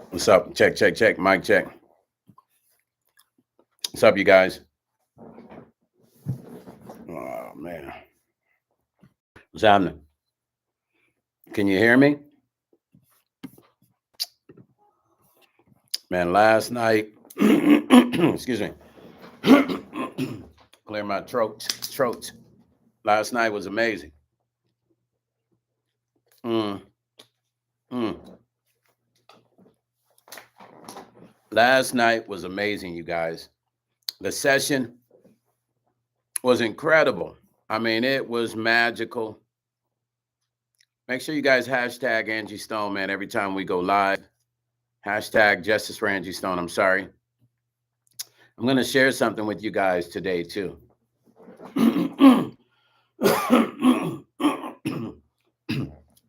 What's up? Check, check, check. Mic check. What's up, you guys? Oh, man. What's happening? Can you hear me? Man, last night, excuse me, clear my throat. Last night was amazing. Mm. Last night was amazing, you guys. The session was incredible. I mean, it was magical. Make sure you guys hashtag Angie Stone, man, every time we go live. Hashtag Justice for Angie Stone. I'm sorry. I'm going to share something with you guys today, too.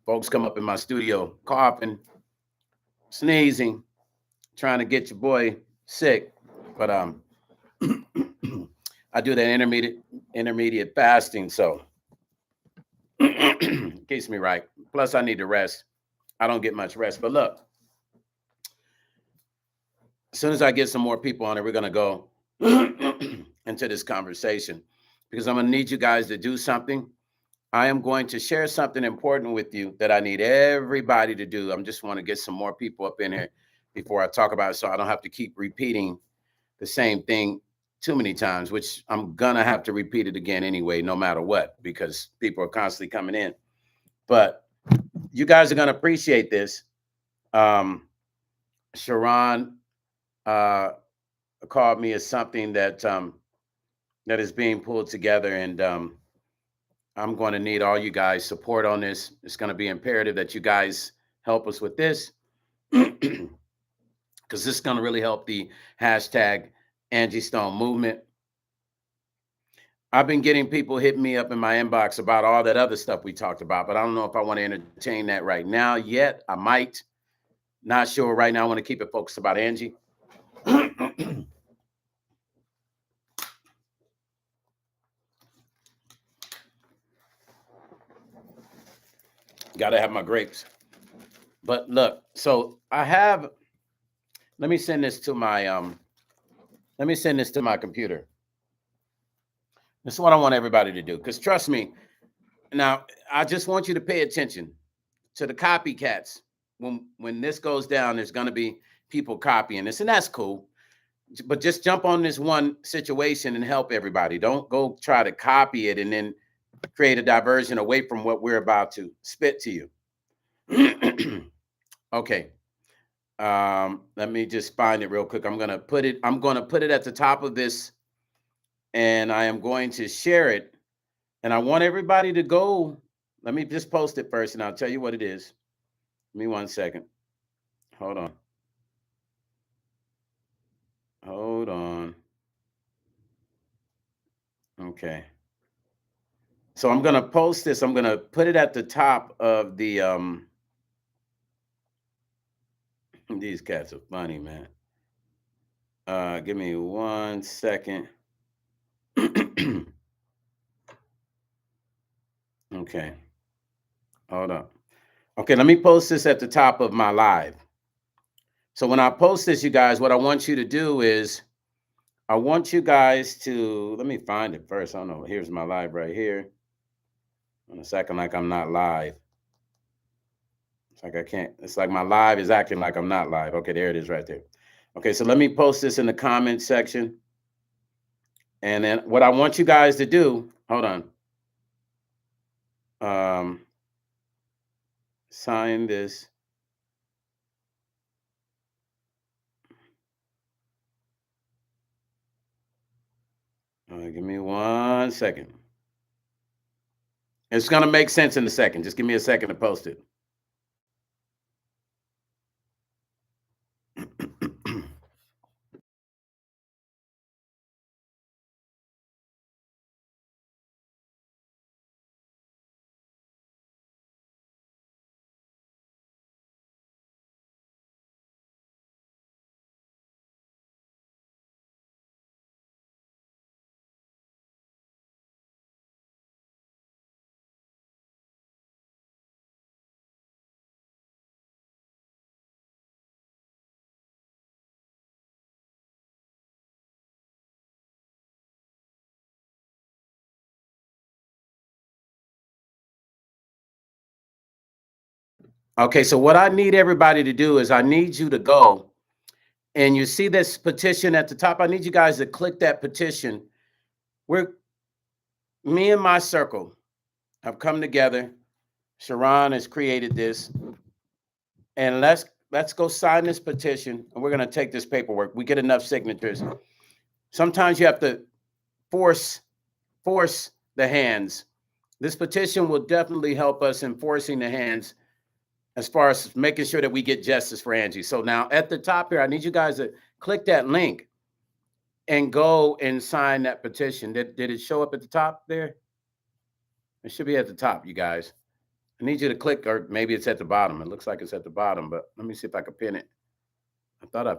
Folks come up in my studio coughing, sneezing, trying to get your boy sick. But I do that intermediate fasting, so keeps me right. Plus, I need to rest. I don't get much rest. But look, as soon as I get some more people on it, we're going to go into this conversation because I'm going to need you guys to do something. I am going to share something important with you that I need everybody to do. I just want to get some more people up in here before I talk about it so I don't have to keep repeating the same thing too many times, which I'm going to have to repeat it again anyway, no matter what, because people are constantly coming in. But you guys are going to appreciate this. Sharon called me as something that that is being pulled together, and I'm going to need all you guys' support on this. It's going to be imperative that you guys help us with this because this is going to really help the hashtag Angie Stone movement. I've been getting people hitting me up in my inbox about all that other stuff we talked about, but I don't know if I want to entertain that right now yet. I might. Not sure right now. I want to keep it focused about Angie. Got to have my grapes. But look, so I have, let me send this to my computer. This is what I want everybody to do. Because trust me, now I just want you to pay attention to the copycats. When this goes down, there's gonna be people copying this, and that's cool. But just jump on this one situation and help everybody. Don't go try to copy it and then create a diversion away from what we're about to spit to you. Okay. Let me just find it real quick. I'm gonna put it at the top of this, and I am going to share it. And I want everybody to go. Let me just post it first, and I'll tell you what it is. Give me 1 second. Hold on. Hold on. Okay. So I'm gonna post this. I'm gonna put it at the top of the these cats are funny, man. Give me 1 second. Okay. Hold on. Okay, let me post this at the top of my live. So when I post this, you guys, what I want you to do is I want you guys to, let me find it first. I don't know. Here's my live right here. In a second, like I'm not live. It's like I can't, it's like my live is acting like I'm not live. Okay, there it is right there. Okay, so let me post this in the comment section. And then what I want you guys to do, hold on. Sign this. Give me 1 second. It's going to make sense in a second. Just give me a second to post it. Okay, so what I need everybody to do is I need you to go and you see this petition at the top. I need you guys to click that petition. Me and my circle have come together. Sharon has created this, and let's go sign this petition. And we're gonna take this paperwork. We get enough signatures. Sometimes you have to force the hands. This petition will definitely help us in forcing the hands as far as making sure that we get justice for Angie. So now at the top here, I need you guys to click that link and go and sign that petition. Did it show up at the top there? It should be at the top, you guys. I need you to click, or maybe it's at the bottom. It looks like it's at the bottom, but let me see if I can pin it. I thought I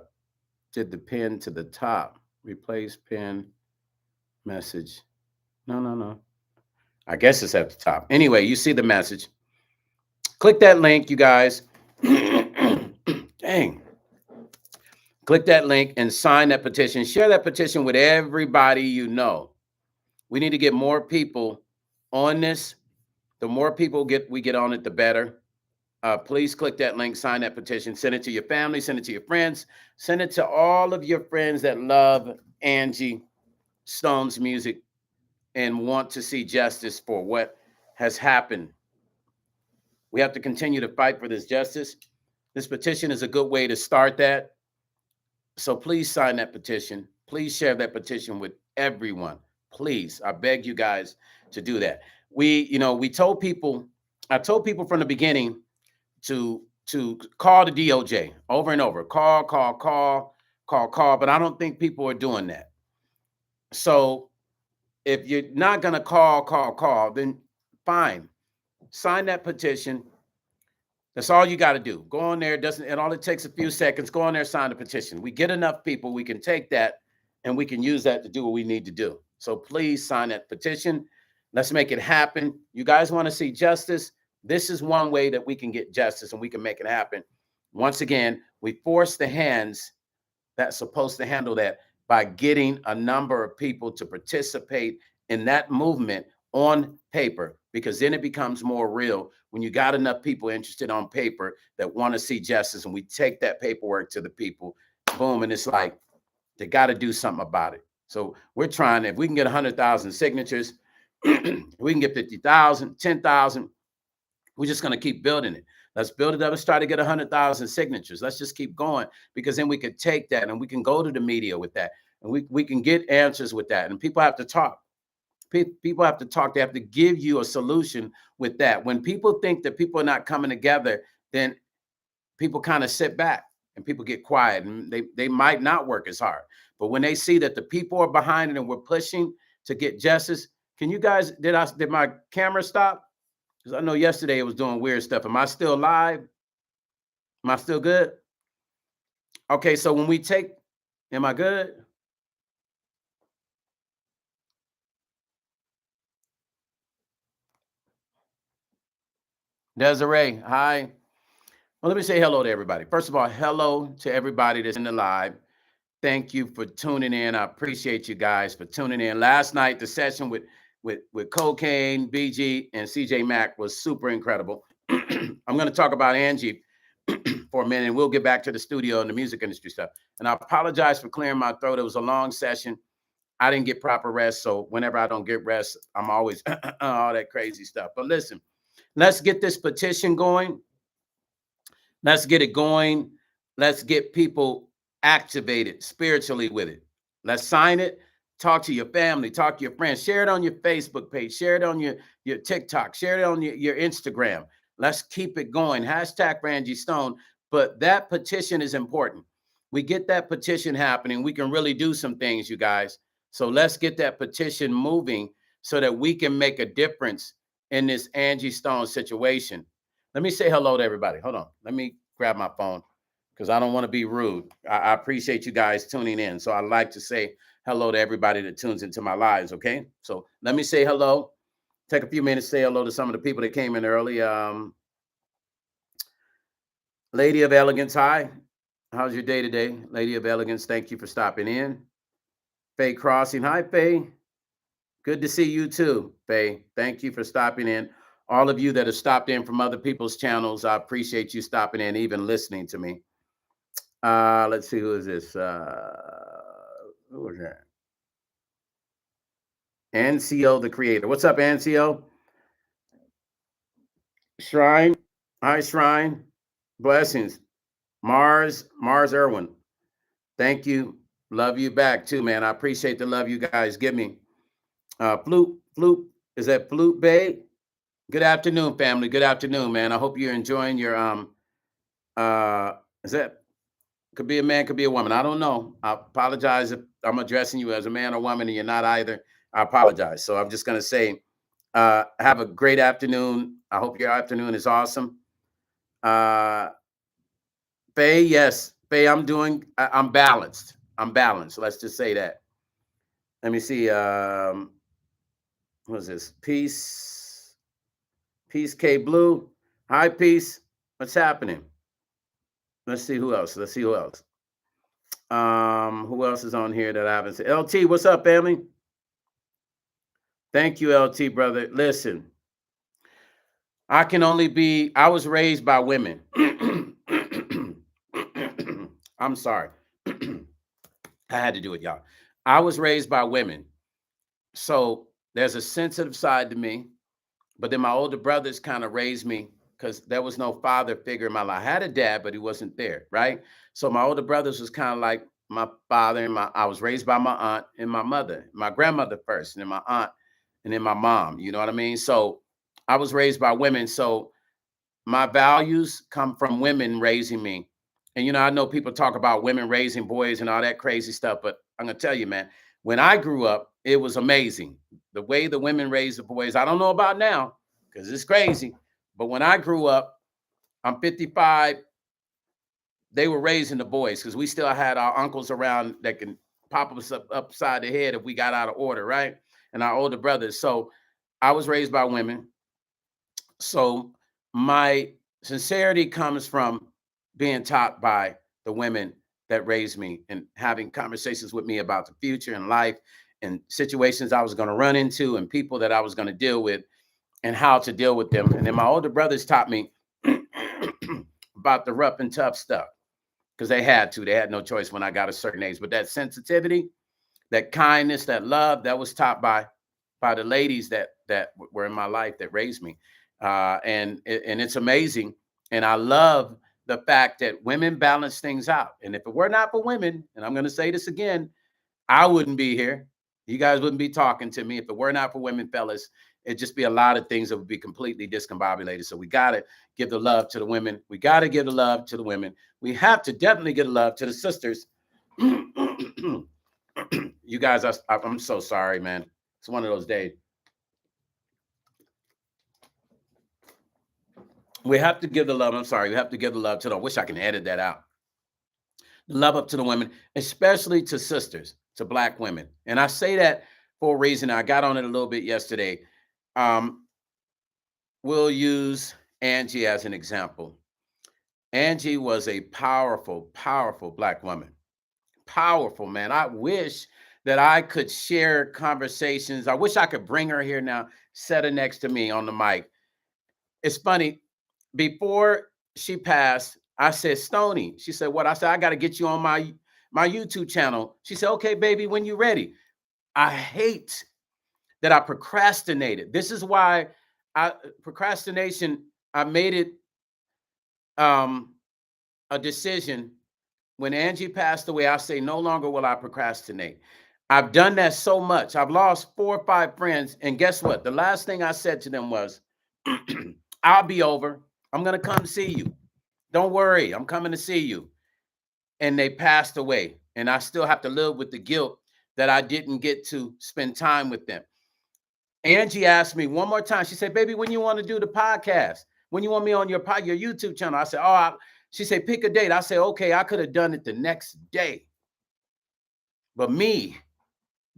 did the pin to the top. Replace pin message. No. I guess it's at the top. Anyway, you see the message. Click that link, you guys. Dang. Click that link and sign that petition. Share that petition with everybody you know. We need to get more people on this. The more people we get on it, the better. Please click that link, sign that petition, send it to your family, send it to your friends, send it to all of your friends that love Angie Stone's music and want to see justice for what has happened. We have to continue to fight for this justice. This petition is a good way to start that. So please sign that petition. Please share that petition with everyone. Please, I beg you guys to do that. I told people from the beginning to call the DOJ over and over. Call, but I don't think people are doing that. So if you're not going to call, then fine. Sign that petition. That's all you got to do. Go on there. And all it takes a few seconds. Go on there, sign the petition. We get enough people, we can take that and we can use that to do what we need to do. So please sign that petition. Let's make it happen. You guys want to see justice? This is one way that we can get justice and we can make it happen. Once again, we force the hands that's supposed to handle that by getting a number of people to participate in that movement on paper, because then it becomes more real when you got enough people interested on paper that want to see justice, and we take that paperwork to the people, boom, and it's like they got to do something about it. So we're trying, if we can get 100,000 signatures, we can get 50,000, 10,000. We're just going to keep building it. Let's build it up. Let's try to get 100,000 signatures. Let's just keep going, because then we could take that and we can go to the media with that, and we can get answers with that. And people have to talk. People have to talk. They have to give you a solution with that. When people think that people are not coming together, then people kind of sit back and people get quiet, and they might not work as hard. But when they see that the people are behind it and we're pushing to get justice, can you guys, did my camera stop? Because I know yesterday it was doing weird stuff. Am I still live? Am I still good? Okay, so when we take, am I good? Desiree, hi. Well, let me say hello to everybody. First of all, hello to everybody that's in the live. Thank you for tuning in. I appreciate you guys for tuning in. Last night, the session with Cocaine, BG, and CJ Mack was super incredible. I'm going to talk about Angie for a minute, and we'll get back to the studio and the music industry stuff. And I apologize for clearing my throat. It was a long session. I didn't get proper rest, so whenever I don't get rest, I'm always all that crazy stuff. But listen, let's get this petition going. Let's get it going. Let's get people activated spiritually with it. Let's sign it. Talk to your family. Talk to your friends. Share it on your Facebook page. Share it on your TikTok. Share it on your Instagram. Let's keep it going. Hashtag for Angie Stone. But that petition is important. We get that petition happening, we can really do some things, you guys. So let's get that petition moving so that we can make a difference in this Angie Stone situation. Let me say hello to everybody. Hold on. Let me grab my phone because I don't want to be rude. I appreciate you guys tuning in. So I like to say hello to everybody that tunes into my lives, okay? So let me say hello. Take a few minutes to say hello to some of the people that came in early. Lady of Elegance, hi. How's your day today? Lady of Elegance, thank you for stopping in. Faye Crossing, hi, Faye. Good to see you too, Faye. Thank you for stopping in. All of you that have stopped in from other people's channels, I appreciate you stopping in, even listening to me. Let's see, who is this? Who is that? NCO the creator. What's up, NCO? Shrine. Hi, Shrine. Blessings. Mars Irwin. Thank you. Love you back too, man. I appreciate the love you guys give me. Flute. Is that Flute Bay? Good afternoon, family. Good afternoon, man. I hope you're enjoying your is that could be a man, could be a woman. I don't know. I apologize if I'm addressing you as a man or woman and you're not either. I apologize. So I'm just gonna say have a great afternoon. I hope your afternoon is awesome. Faye, yes. Faye, I'm balanced. I'm balanced. Let's just say that. Let me see. What is this? Peace K Blue. Hi, Peace. What's happening? Let's see who else. Who else is on here that I haven't seen? LT, what's up, family? Thank you, LT, brother. Listen, I was raised by women. I'm sorry. I had to do it, y'all. I was raised by women. So there's a sensitive side to me, but then my older brothers kind of raised me because there was no father figure in my life. I had a dad, but he wasn't there, right? So my older brothers was kind of like my father, and I was raised by my aunt and my mother, my grandmother first, and then my aunt, and then my mom. You know what I mean? So I was raised by women. So my values come from women raising me. And I know people talk about women raising boys and all that crazy stuff, but I'm gonna tell you, man, when I grew up, it was amazing. The way the women raised the boys, I don't know about now because it's crazy. But when I grew up, I'm 55. They were raising the boys because we still had our uncles around that can pop us upside the head if we got out of order, right? And our older brothers. So I was raised by women. So my sincerity comes from being taught by the women that raised me and having conversations with me about the future and life and situations I was going to run into and people that I was going to deal with and how to deal with them. And then my older brothers taught me about the rough and tough stuff because they had to. They had no choice when I got a certain age. But that sensitivity, that kindness, that love, that was taught by the ladies that were in my life that raised me. And it's amazing. And I love the fact that women balance things out. And if it were not for women, and I'm going to say this again, I wouldn't be here. You guys wouldn't be talking to me. If it were not for women, fellas, it'd just be a lot of things that would be completely discombobulated. So we got to give the love to the women. We got to give the love to the women. We have to definitely give the love to the sisters. You guys, I'm so sorry, man. It's one of those days. We have to give the love. I'm sorry. We have to give the love to them. I wish I can edit that out. Love up to the women, especially to sisters, to Black women. And I say that for a reason. I got on it a little bit yesterday. We'll use Angie as an example. Angie was a powerful, powerful Black woman. Powerful, man. I wish that I could share conversations. I wish I could bring her here now, set her next to me on the mic. It's funny. Before she passed, I said, Stony. She said, what? I said, I got to get you on my YouTube channel. She said, okay, baby, when you're ready. I hate that I procrastinated. This is why procrastination, I made it a decision. When Angie passed away, I say, no longer will I procrastinate. I've done that so much. I've lost 4 or 5 friends. And guess what? The last thing I said to them was, I'll be over. I'm going to come see you. Don't worry. I'm coming to see you. And they passed away. And I still have to live with the guilt that I didn't get to spend time with them. Angie asked me one more time. She said, baby, when you want to do the podcast? When you want me on your YouTube channel? I said, she said, pick a date. I said, okay, I could have done it the next day. But me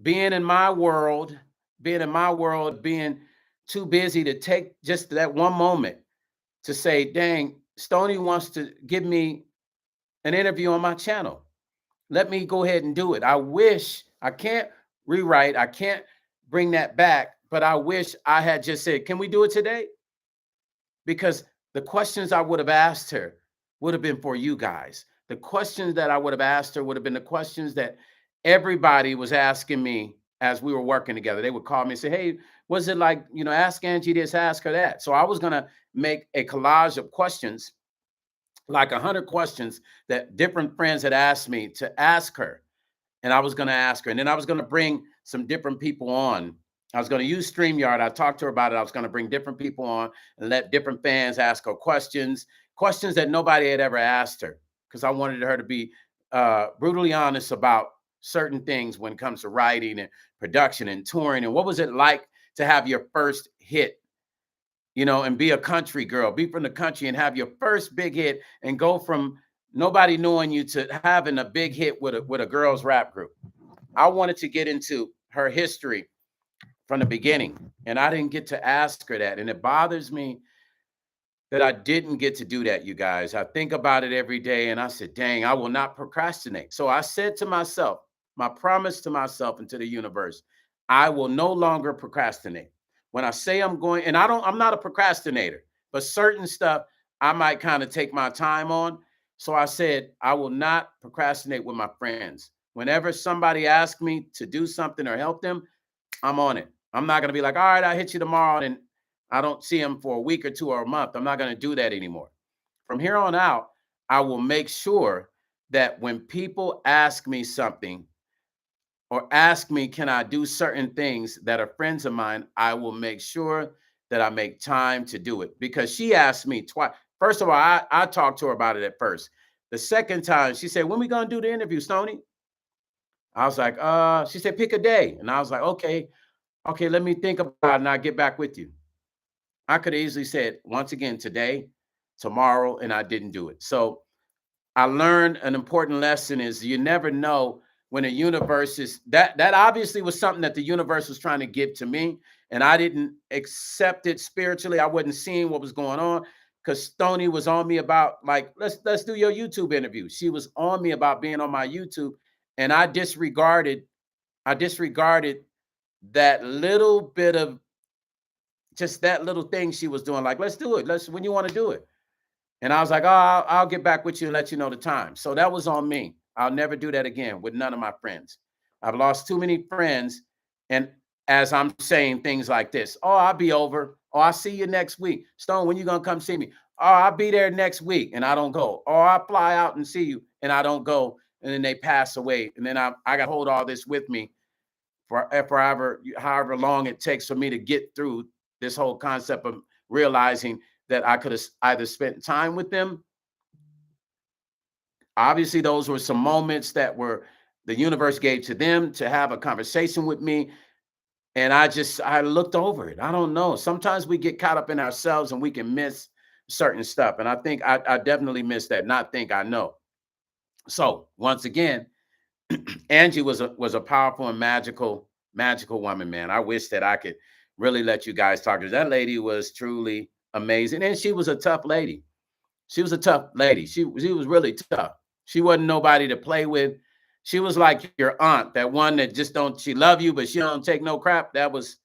being in my world, being too busy to take just that one moment to say, dang, Stony wants to give me an interview on my channel. Let me go ahead and do it. I wish I can't rewrite. I can't bring that back, but I wish I had just said, can we do it today? because the questions I would have asked her would have been for you guys. The questions that I would have asked her would have been the questions that everybody was asking me as we were working together. They would call me and say, "Hey, was it like, ask Angie this, ask her that." So I was going to make a collage of questions, like 100 questions that different friends had asked me to ask her. And I was going to ask her. And then I was going to bring some different people on. I was going to use StreamYard. I talked to her about it. I was going to bring different people on and let different fans ask her questions that nobody had ever asked her, because I wanted her to be brutally honest about certain things when it comes to writing and production and touring. And what was it like to have your first hit, and be a country girl, be from the country and have your first big hit and go from nobody knowing you to having a big hit with a girls rap group. I wanted to get into her history from the beginning, and I didn't get to ask her that. And it bothers me that I didn't get to do that, you guys. I think about it every day and I said, dang, I will not procrastinate. So I said to myself, my promise to myself and to the universe, I will no longer procrastinate. When I say I'm going, and I'm not a procrastinator, but certain stuff I might kind of take my time on. So I said, I will not procrastinate with my friends. Whenever somebody asks me to do something or help them, I'm on it. I'm not going to be like, all right, I'll hit you tomorrow, and I don't see them for a week or two or a month. I'm not going to do that anymore. From here on out, I will make sure that when people ask me something or ask me, can I do certain things that are friends of mine, I will make sure that I make time to do it. Because she asked me twice. First of all, I talked to her about it at first. The second time, she said, when we going to do the interview, Stoney? I was like, she said, pick a day. And I was like, okay, let me think about it and I'll get back with you. I could have easily said, once again, today, tomorrow, and I didn't do it. So I learned an important lesson is you never know when a universe is that obviously was something that the universe was trying to give to me, and I didn't accept it spiritually. I wasn't seeing what was going on because Stoney was on me about like, let's do your YouTube interview. She was on me about being on my YouTube, and I disregarded that little bit of just that little thing she was doing. Like, let's do it. Let's when you want to do it. And I was like, oh, I'll get back with you and let you know the time. So that was on me. I'll never do that again with none of my friends. I've lost too many friends. And as I'm saying things like this, oh, I'll be over. Oh, I'll see you next week. Stone, when you going to come see me? Oh, I'll be there next week. And I don't go. Or I'll fly out and see you. And I don't go. And then they pass away. And then I got to hold all this with me for forever, however long it takes for me to get through this whole concept of realizing that I could have either spent time with them. Obviously, those were some moments that were the universe gave to them to have a conversation with me. And I looked over it. I don't know. Sometimes we get caught up in ourselves and we can miss certain stuff. And I think I definitely missed that. Not think I know. So once again, Angie was a powerful and magical woman, man. I wish that I could really let you guys talk to her. That lady was truly amazing. And she was a tough lady. She was a tough lady. She was really tough. She wasn't nobody to play with. She was like your aunt, that one that just don't, she love you, but she don't take no crap. That was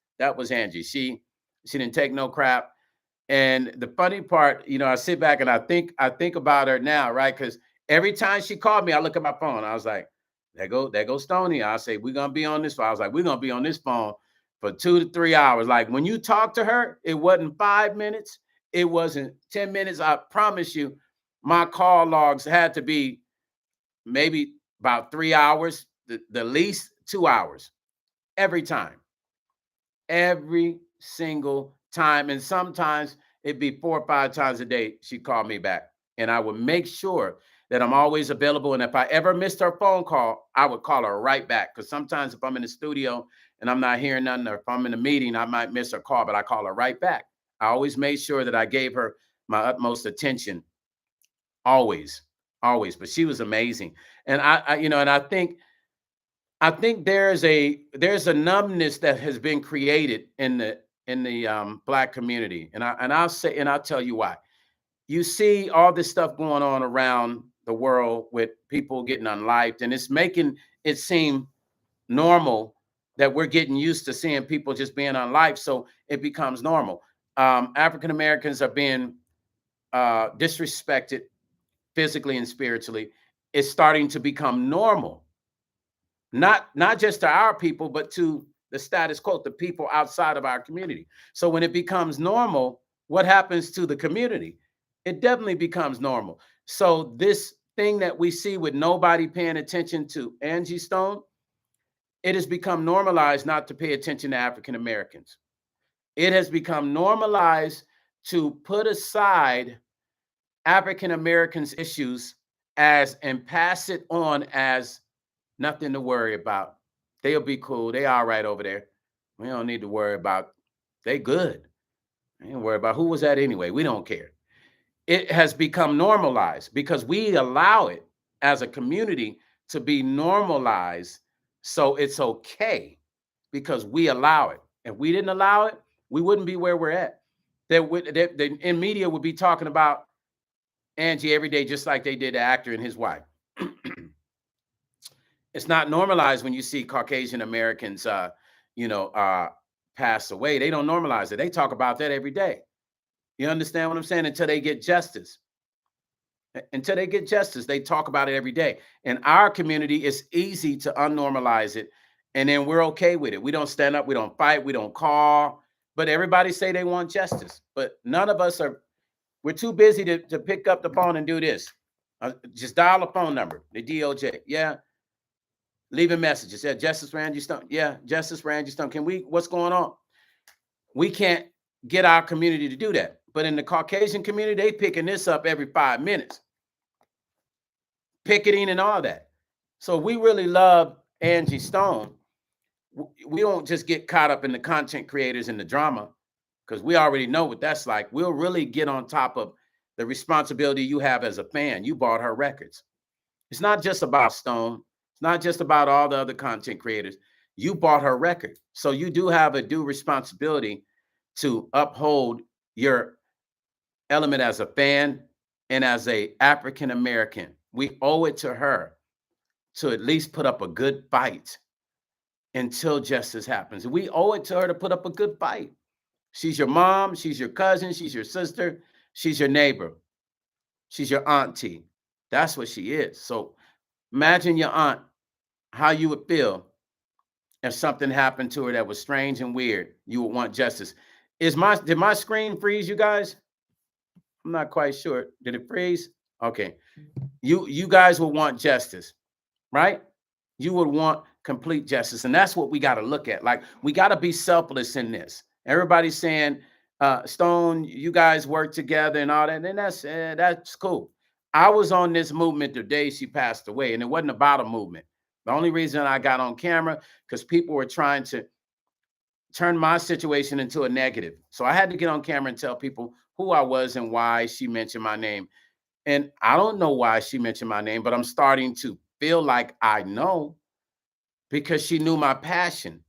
Angie. She didn't take no crap. And the funny part, I sit back and I think about her now, right? Because every time she called me, I look at my phone. I was like, there go Stoney. I say, we're gonna be on this phone. I was like, we're gonna be on this phone for 2 to 3 hours. Like when you talk to her, it wasn't 5 minutes, it wasn't 10 minutes. I promise you, my call logs had to be maybe about 3 hours, the least 2 hours every time. Every single time. And sometimes it'd be 4 or 5 times a day she'd call me back. And I would make sure that I'm always available. And if I ever missed her phone call, I would call her right back. Because sometimes if I'm in the studio and I'm not hearing nothing, or if I'm in a meeting, I might miss her call, but I call her right back. I always made sure that I gave her my utmost attention. Always, always. But she was amazing. And I think there's a numbness that has been created in the Black community, and I'll tell you why. You see all this stuff going on around the world with people getting unlived, and it's making it seem normal that we're getting used to seeing people just being unlived, so it becomes normal. African Americans are being disrespected physically and spiritually. It's starting to become normal, not just to our people, but to the status quo, the people outside of our community. So when it becomes normal, what happens to the community? It definitely becomes normal. So this thing that we see with nobody paying attention to Angie Stone, it has become normalized not to pay attention to African Americans. It has become normalized to put aside African Americans' issues as and pass it on as nothing to worry about. They'll be cool. They all right over there. We don't need to worry about. They good. I ain't worry about who was that anyway. We don't care. It has become normalized because we allow it as a community to be normalized. So it's okay because we allow it. If we didn't allow it, we wouldn't be where we're at. In media would be talking about Angie every day, just like they did the actor and his wife. It's not normalized when you see Caucasian Americans, pass away. They don't normalize it. They talk about that every day. You understand what I'm saying? Until they get justice. Until they get justice, they talk about it every day. In our community, it's easy to unnormalize it, and then we're okay with it. We don't stand up, we don't fight, we don't call, but everybody say they want justice. But none of us are. We're too busy to pick up the phone and do this. Just dial a phone number, the DOJ. Yeah. Leaving messages. Yeah, Justice for Angie Stone. Yeah, Justice for Angie Stone. What's going on? We can't get our community to do that. But in the Caucasian community, they picking this up every 5 minutes. Picketing and all that. So we really love Angie Stone. We don't just get caught up in the content creators and the drama, because we already know what that's like. We'll really get on top of the responsibility you have as a fan. You bought her records. It's not just about Stone. It's not just about all the other content creators. You bought her record. So you do have a due responsibility to uphold your element as a fan and as a African American. We owe it to her to at least put up a good fight until justice happens. We owe it to her to put up a good fight. She's your mom, she's your cousin, she's your sister, she's your neighbor, she's your auntie. That's what she is. So imagine your aunt, how you would feel if something happened to her that was strange and weird. You would want justice. Did my screen freeze, you guys? I'm not quite sure. Did it freeze? Okay. You guys will want justice, right? You would want complete justice. And that's what we got to look at. Like, we got to be selfless in this. Everybody's saying, Stone, you guys work together and all that. And that's cool. I was on this movement the day she passed away, and it wasn't about a movement. The only reason I got on camera, because people were trying to turn my situation into a negative. So I had to get on camera and tell people who I was and why she mentioned my name. And I don't know why she mentioned my name, but I'm starting to feel like I know, because she knew my passion.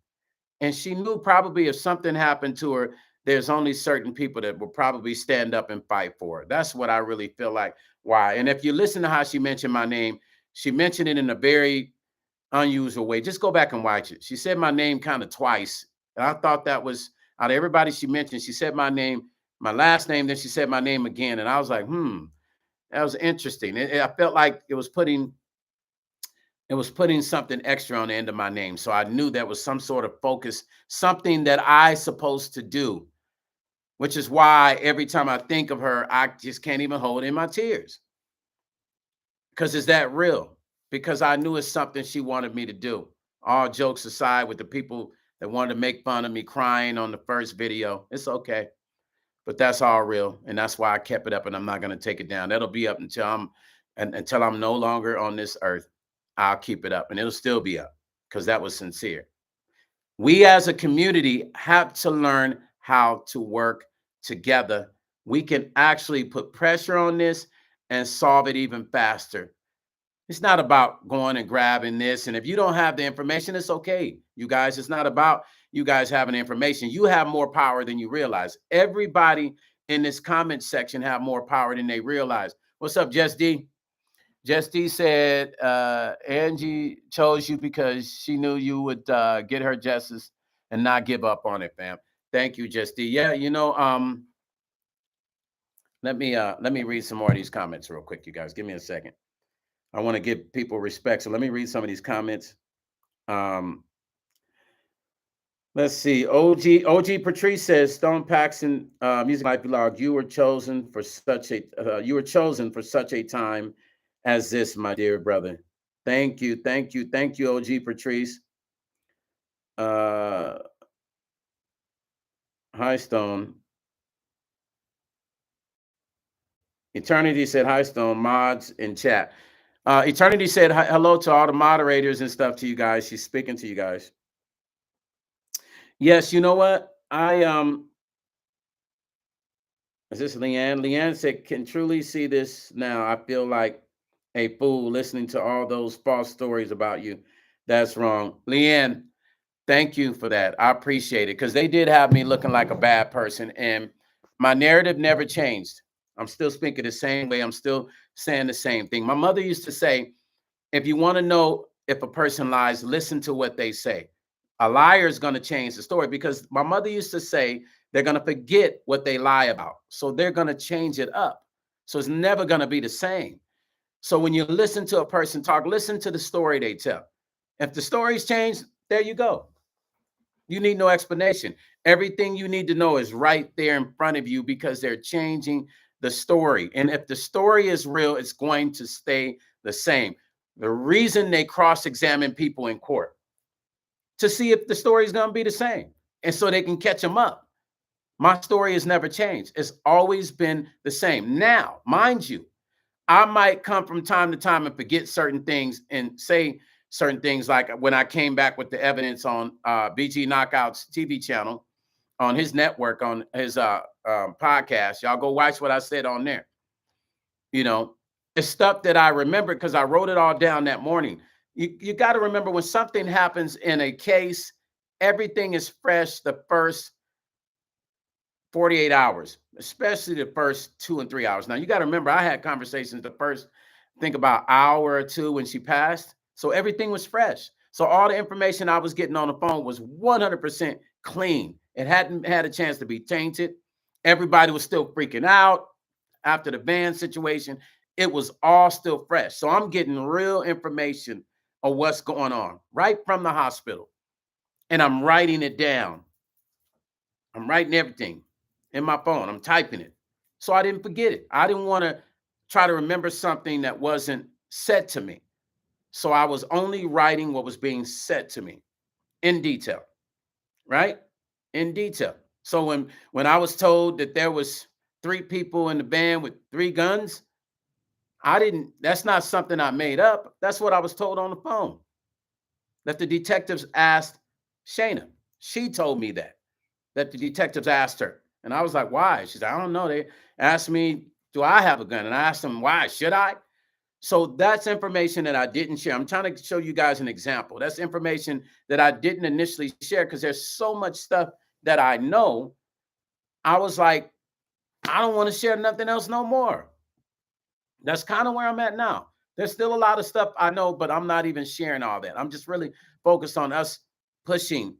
And she knew probably if something happened to her, there's only certain people that will probably stand up and fight for her. That's what I really feel like. Why? And if you listen to how she mentioned my name, she mentioned it in a very unusual way. Just go back and watch it. She said my name kind of twice. And I thought that was, out of everybody she mentioned, she said my name, my last name, then she said my name again. And I was like, that was interesting. I felt like it was putting something extra on the end of my name. So I knew that was some sort of focus, something that I supposed to do, which is why every time I think of her, I just can't even hold in my tears. Because it's that real. Because I knew it's something she wanted me to do. All jokes aside, with the people that wanted to make fun of me crying on the first video, it's okay. But that's all real. And that's why I kept it up, and I'm not going to take it down. That'll be up until I'm no longer on this earth. I'll keep it up, and it'll still be up, because that was sincere. We as a community have to learn how to work together. We can actually put pressure on this and solve it even faster. It's not about going and grabbing this. And if you don't have the information, it's okay. You guys, it's not about you guys having the information. You have more power than you realize. Everybody in this comment section have more power than they realize. What's up, Jess D? Jess D said, Angie chose you because she knew you would get her justice and not give up on it, fam. Thank you, Just D. Yeah, let me read some more of these comments real quick, you guys. Give me a second. I want to give people respect. So let me read some of these comments. Um, let's see. OG Patrice says, Stone Paxton, Music Life Blog, you were chosen for such a time as this, my dear brother. Thank you, OG Patrice. Hi Stone. Eternity said hi Stone, mods in chat. Eternity said hello to all the moderators and stuff to you guys. She's speaking to you guys. Yes, you know what? Is this Leanne? Leanne said, can truly see this now. I feel like a fool listening to all those false stories about you. That's wrong. Leanne, thank you for that. I appreciate it because they did have me looking like a bad person, and my narrative never changed. I'm still speaking the same way. I'm still saying the same thing. My mother used to say, if you want to know if a person lies, listen to what they say. A liar is going to change the story because my mother used to say they're going to forget what they lie about. So they're going to change it up. So it's never going to be the same. So when you listen to a person talk, listen to the story they tell. If the story's changed, there you go. You need no explanation. Everything you need to know is right there in front of you because they're changing the story. And if the story is real, it's going to stay the same. The reason they cross-examine people in court to see if the story is going to be the same and so they can catch them up. My story has never changed. It's always been the same. Now, mind you, I might come from time to time and forget certain things and say certain things, like when I came back with the evidence on BG Knockout's TV channel, on his network, on his podcast. Y'all go watch what I said on there. It's stuff that I remember because I wrote it all down that morning. You got to remember, when something happens in a case, everything is fresh the first 48 hours, especially the first 2 and 3 hours. Now, you got to remember, I had conversations the first, think about hour or two when she passed. So everything was fresh. So all the information I was getting on the phone was 100% clean. It hadn't had a chance to be tainted. Everybody was still freaking out after the van situation. It was all still fresh. So I'm getting real information of what's going on right from the hospital. And I'm writing it down. I'm writing everything in my phone. I'm typing it. So I didn't forget it. I didn't want to try to remember something that wasn't said to me. So I was only writing what was being said to me in detail, right? In detail. So when I was told that there was 3 people in the van with 3 guns, that's not something I made up. That's what I was told on the phone. That the detectives asked Shayna. She told me that the detectives asked her. And I was like, why? She said, I don't know. They asked me, do I have a gun? And I asked them, why? Should I? So that's information that I didn't share. I'm trying to show you guys an example. That's information that I didn't initially share because there's so much stuff that I know. I was like, I don't want to share nothing else no more. That's kind of where I'm at now. There's still a lot of stuff I know, but I'm not even sharing all that. I'm just really focused on us pushing,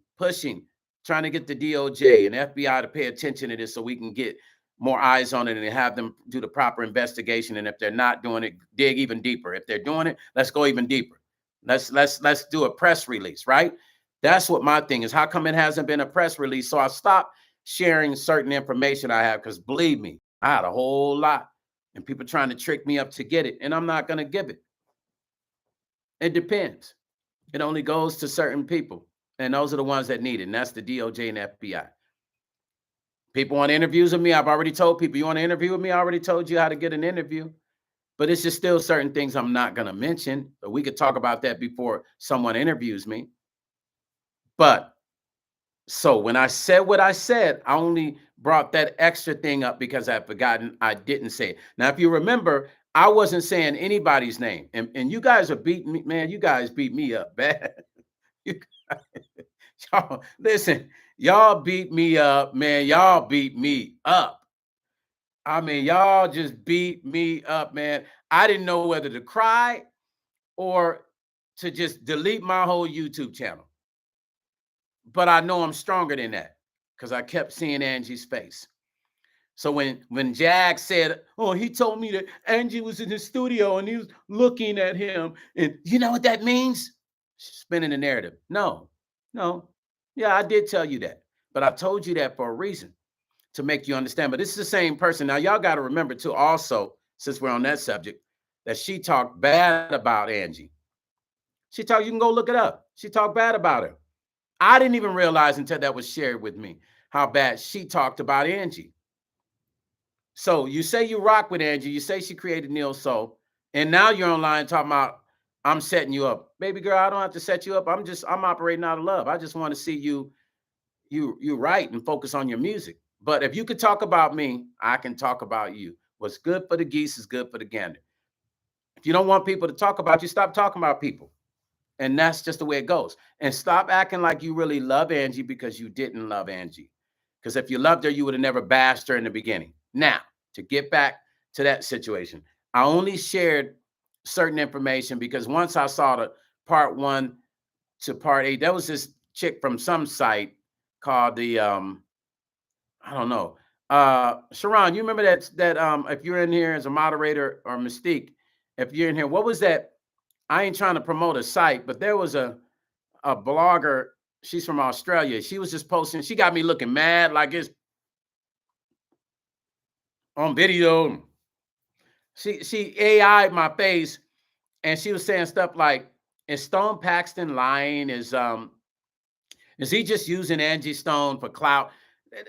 trying to get the DOJ and FBI to pay attention to this so we can get more eyes on it and have them do the proper investigation. And if they're not doing it, dig even deeper. If they're doing it, let's go even deeper. Let's do a press release, right? That's what my thing is. How come it hasn't been a press release? So I stopped sharing certain information I have because, believe me, I had a whole lot and people trying to trick me up to get it, and I'm not going to give it. It depends. It only goes to certain people, and those are the ones that need it, and that's the DOJ and FBI. People want interviews with me. I've already told people, you want to interview with me? I already told you how to get an interview. But it's just still certain things I'm not going to mention. But we could talk about that before someone interviews me. But so when I said what I said, I only brought that extra thing up because I've forgotten I didn't say it. Now, if you remember, I wasn't saying anybody's name. And you guys are beating me, man. You guys beat me up bad. Y'all, listen, y'all beat me up, man. Y'all beat me up. I mean, y'all just beat me up, man. I didn't know whether to cry or to just delete my whole YouTube channel. But I know I'm stronger than that. because I kept seeing Angie's face. So when Jag said, "Oh, he told me that Angie was in the studio and he was looking at him," and you know what that means? Spinning the narrative. No, no. Yeah, I did tell you that, but I told you that for a reason to make you understand. But this is the same person. Now, y'all got to remember too, also, since we're on that subject, that she talked bad about Angie. She talked, you can go look it up. She talked bad about her. I didn't even realize until that was shared with me how bad she talked about Angie. So you say you rock with Angie, you say she created Neo Soul, and now you're online talking about I'm setting you up. Baby girl, I don't have to set you up. I'm operating out of love. I just want to see you write and focus on your music. But if you could talk about me, I can talk about you. What's good for the geese is good for the gander. If you don't want people to talk about you, stop talking about people. And that's just the way it goes. And stop acting like you really love Angie because you didn't love Angie. Because if you loved her, you would have never bashed her in the beginning. Now, to get back to that situation, I only shared certain information because once I saw the part 1 to part 8, there was this chick from some site called the I don't know. Sharon, you remember that if you're in here as a moderator, or Mystique, if you're in here, what was that? I ain't trying to promote a site, but there was a blogger. She's from Australia. She was just posting. She got me looking mad, like it's on video. She AI'd my face, and she was saying stuff like, "Is Stone Paxton lying? Is he just using Angie Stone for clout?"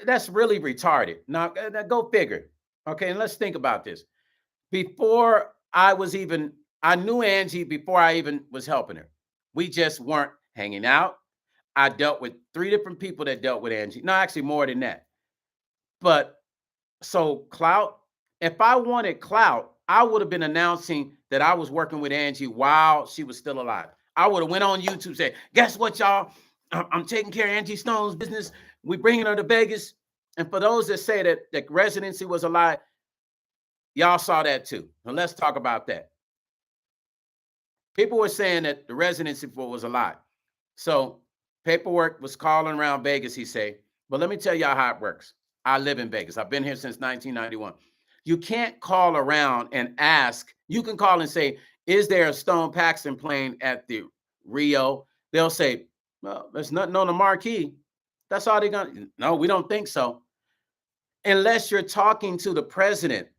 That's really retarded. Now go figure. Okay, and let's think about this. Before I knew Angie before I even was helping her. We just weren't hanging out. I dealt with 3 different people that dealt with Angie. No, actually more than that. But so clout, if I wanted clout, I would have been announcing that I was working with Angie while she was still alive. I would have went on YouTube and said, "Guess what, y'all? I'm taking care of Angie Stone's business. We bringing her to Vegas." And for those that say that the residency was a lie, y'all saw that too. Now let's talk about that. People were saying that the residency was a lie. So paperwork was calling around Vegas, he say. But let me tell y'all how it works. I live in Vegas. I've been here since 1991. You can't call around and ask. You can call and say, "Is there a Stone Paxton playing at the Rio?" They'll say, "Well, there's nothing on the marquee." That's all they're going to. No, we don't think so. Unless you're talking to the president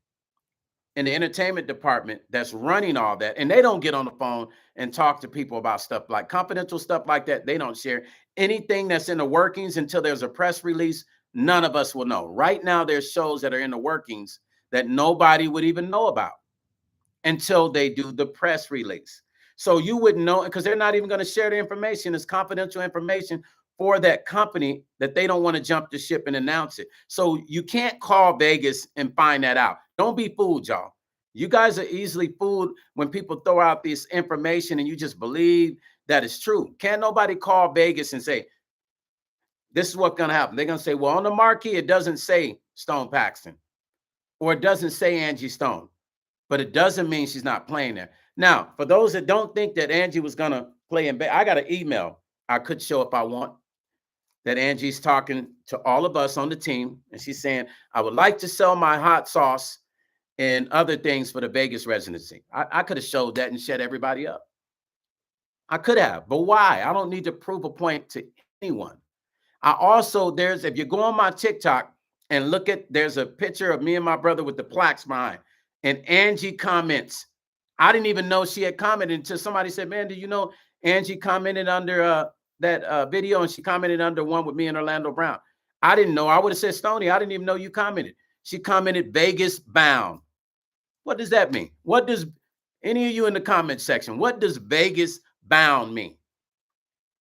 in the entertainment department that's running all that, and they don't get on the phone and talk to people about stuff like confidential stuff like that. They don't share anything that's in the workings until there's a press release. None of us will know. Right now, there's shows that are in the workings that nobody would even know about until they do the press release. So you wouldn't know because they're not even going to share the information. It's confidential information for that company that they don't want to jump the ship and announce it. So you can't call Vegas and find that out. Don't be fooled, y'all. You guys are easily fooled when people throw out this information and you just believe that it's true. Can't nobody call Vegas and say, "This is what's going to happen." They're going to say, "Well, on the marquee, it doesn't say Stone Paxton or it doesn't say Angie Stone, but it doesn't mean she's not playing there." Now, for those that don't think that Angie was going to play in Vegas, I got an email I could show if I want that Angie's talking to all of us on the team. And she's saying, "I would like to sell my hot sauce and other things for the Vegas residency." I could have showed that and shut everybody up. I could have, but why? I don't need to prove a point to anyone. I also, if you go on my TikTok and look at, there's a picture of me and my brother with the plaques behind, and Angie comments. I didn't even know she had commented until somebody said, "Man, do you know Angie commented under that video?" And she commented under one with me and Orlando Brown. I didn't know. I would have said, "Stoney, I didn't even know you commented." She commented, "Vegas bound." What does that mean? What does any of you in the comment section, what does Vegas bound mean?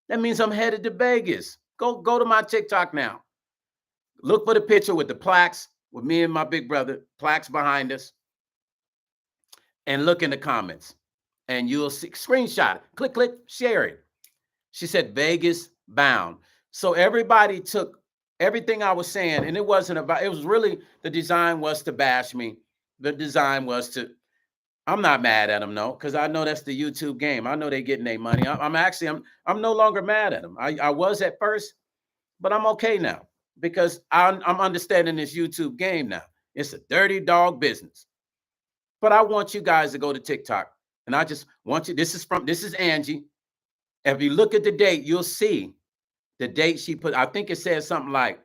That means I'm headed to Vegas. Go to my TikTok now. Look for the picture with the plaques with me and my big brother, plaques behind us, and look in the comments. And you'll see, screenshot it, click, share it. She said Vegas bound. So everybody took everything I was saying, and it wasn't about, it was really, the design was to bash me. The design was to, I'm not mad at them, no, because I know that's the YouTube game. I know they're getting their money. I'm no longer mad at them. I was at first, but I'm okay now. because I'm understanding this YouTube game now. It's a dirty dog business. But I want you guys to go to TikTok, and I just want you. This is Angie. If you look at the date, you'll see the date she put. I think it says something like,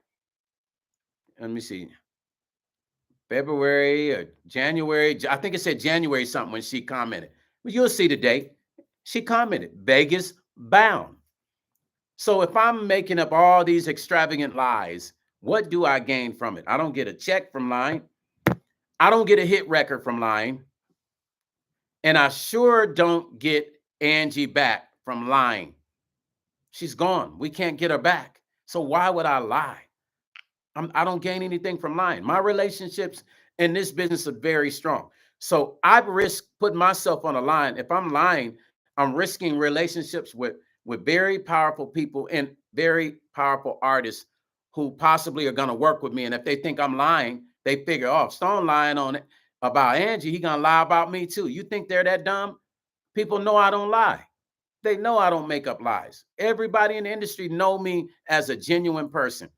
let me see, February or January. I think it said January something when she commented. But you'll see the date. She commented, Vegas bound. So if I'm making up all these extravagant lies, what do I gain from it? I don't get a check from lying. I don't get a hit record from lying. And I sure don't get Angie back from lying. She's gone. We can't get her back. So why would I lie? I don't gain anything from lying. My relationships in this business are very strong. So I risk putting myself on a line. If I'm lying, I'm risking relationships with very powerful people and very powerful artists who possibly are going to work with me. And if they think I'm lying, they figure, oh, if Stone lying on it about Angie, he going to lie about me too. You think they're that dumb? People know I don't lie. They know I don't make up lies. Everybody in the industry know me as a genuine person.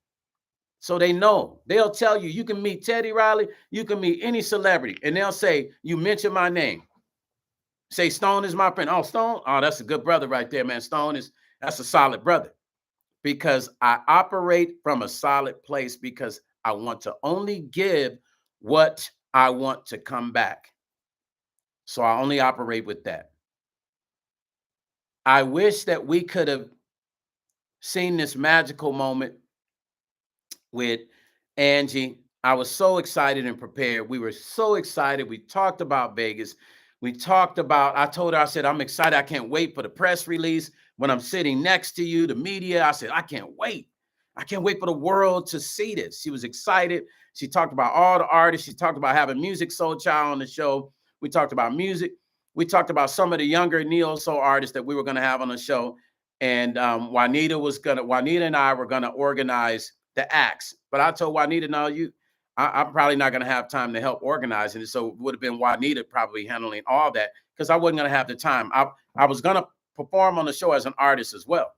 So they know. They'll tell you, you can meet Teddy Riley, you can meet any celebrity, and they'll say, you mention my name. Say Stone is my friend. Oh, Stone? Oh, that's a good brother right there, man. That's a solid brother. Because I operate from a solid place because I want to only give what I want to come back. So I only operate with that. I wish that we could have seen this magical moment with Angie. I was so excited and prepared. We were so excited. We talked about Vegas. I told her, I said, I'm excited. I can't wait for the press release. When I'm sitting next to you, the media, I said, I can't wait. I can't wait for the world to see this. She was excited. She talked about all the artists. She talked about having Music Soul Child on the show. We talked about music. We talked about some of the younger neo soul artists that we were going to have on the show. And Juanita and I were going to organize the acts. But I told Juanita, no, I'm probably not going to have time to help organizing it. So it would have been Juanita probably handling all that because I wasn't going to have the time. I was going to perform on the show as an artist as well.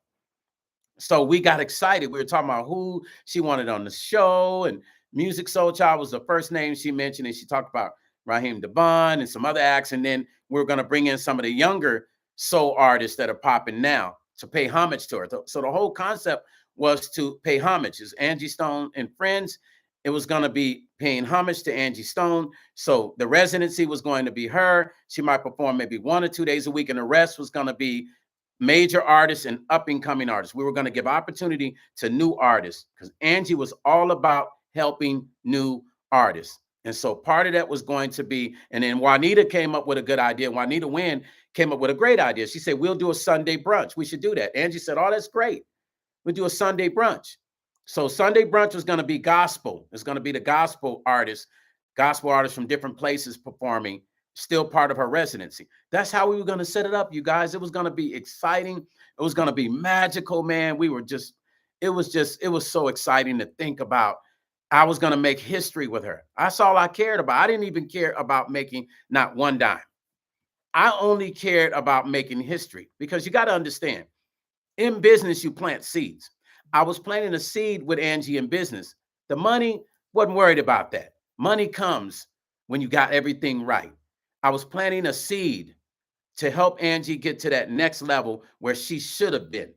So we got excited. We were talking about who she wanted on the show, and Music Soul Child was the first name she mentioned. And she talked about Raheem DeBon and some other acts. And then we were going to bring in some of the younger soul artists that are popping now to pay homage to her. So the whole concept was to pay homage. It's Angie Stone and Friends. It was going to be paying homage to Angie Stone. So the residency was going to be her. She might perform maybe 1 or 2 days a week, and the rest was going to be major artists and up-and-coming artists. We were going to give opportunity to new artists because Angie was all about helping new artists. And so part of that was going to be, and then Juanita came up with a good idea. Juanita Wynn came up with a great idea. She said, we'll do a Sunday brunch. We should do that. Angie said, oh, that's great. We'll do a Sunday brunch. So Sunday brunch was going to be gospel. It's going to be the gospel artists from different places performing, still part of her residency. That's how we were going to set it up, you guys. It was going to be exciting. It was going to be magical, man. It was so exciting to think about. I was going to make history with her. That's all I cared about. I didn't even care about making not one dime. I only cared about making history because you got to understand, in business, you plant seeds. I was planting a seed with Angie in business. The money, wasn't worried about that. Money comes when you got everything right. I was planting a seed to help Angie get to that next level where she should have been.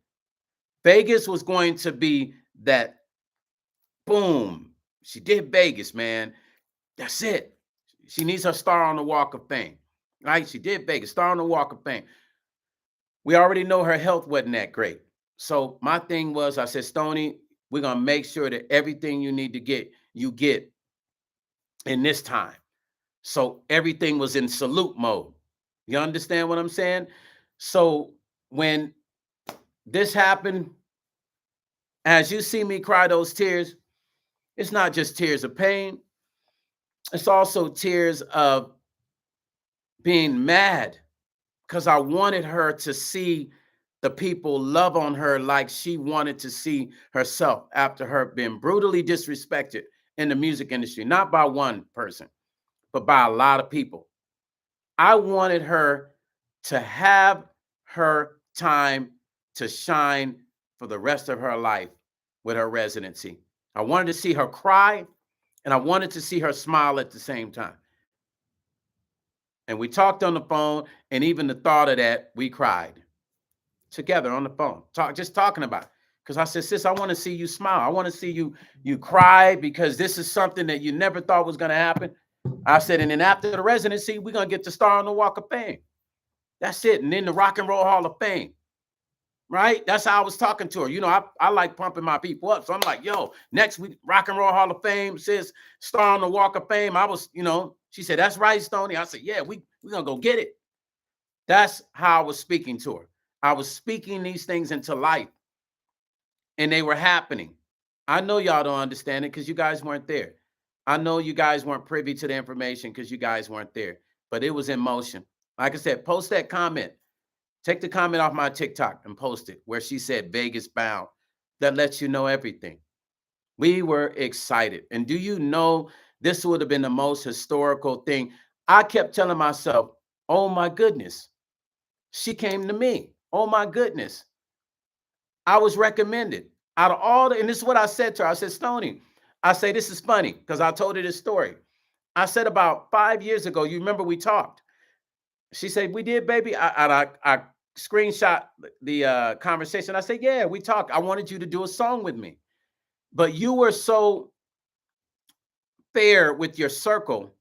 Vegas was going to be that boom. She did Vegas, man. That's it. She needs her star on the Walk of Fame, right? She did Vegas, star on the Walk of Fame. We already know her health wasn't that great. So my thing was, I said, Stoney, we're going to make sure that everything you need to get, you get in this time. So everything was in salute mode. You understand what I'm saying? So when this happened, as you see me cry those tears, it's not just tears of pain. It's also tears of being mad because I wanted her to see the people love on her like she wanted to see herself after her being brutally disrespected in the music industry, not by one person, but by a lot of people. I wanted her to have her time to shine for the rest of her life with her residency. I wanted to see her cry, and I wanted to see her smile at the same time. And we talked on the phone, and even the thought of that, we cried together on the phone, just talking about it. Because I said, sis, I want to see you smile. I want to see you cry, because this is something that you never thought was going to happen. I said, and then after the residency, we're going to get the star on the Walk of Fame. That's it. And then the Rock and Roll Hall of Fame. Right? That's how I was talking to her. You know, I like pumping my people up. So I'm like, yo, next week, Rock and Roll Hall of Fame, sis, star on the Walk of Fame. I was, you know, she said, that's right, Stoney. I said, yeah, we're going to go get it. That's how I was speaking to her. I was speaking these things into life, and they were happening. I know y'all don't understand it because you guys weren't there. I know you guys weren't privy to the information because you guys weren't there, but it was in motion. Like I said, post that comment. Take the comment off my TikTok and post it where she said Vegas bound. That lets you know everything. We were excited. And do you know this would have been the most historical thing? I kept telling myself, oh my goodness, she came to me. Oh my goodness. I was recommended. Out of all the, and this is what I said to her. I said, Stoney, I say, this is funny because I told her this story. I said about 5 years ago, you remember we talked. She said, we did, baby. I screenshot the conversation. I said, yeah, we talked. I wanted you to do a song with me. But you were so fair with your circle.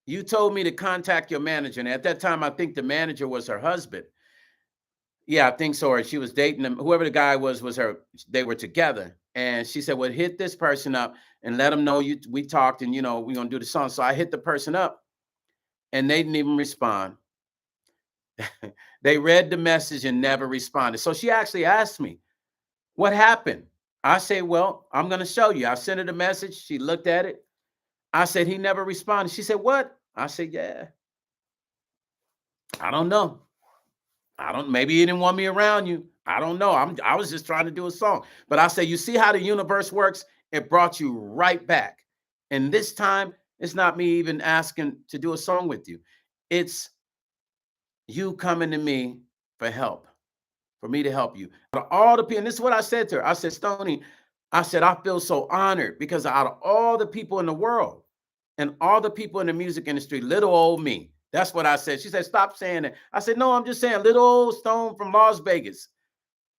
You told me to contact your manager. And at that time, I think the manager was her husband. Yeah, I think so. Or she was dating him. Whoever the guy was her. They were together. And she said, well, hit this person up and let them know we talked and, you know, we're going to do the song. So I hit the person up and they didn't even respond. They read the message and never responded. So she actually asked me, what happened? I say, well, I'm going to show you. I sent her the message. She looked at it. I said, he never responded. She said, what? I said, yeah. I don't know. Maybe he didn't want me around you. I don't know. I was just trying to do a song. But I say, you see how the universe works? It brought you right back. And this time, it's not me even asking to do a song with you. It's you coming to me for help, for me to help you. Out of all the people, and this is what I said to her. I said, Stoney, I said, I feel so honored because out of all the people in the world and all the people in the music industry, little old me, that's what I said. She said, stop saying that. I said, no, I'm just saying little old Stone from Las Vegas.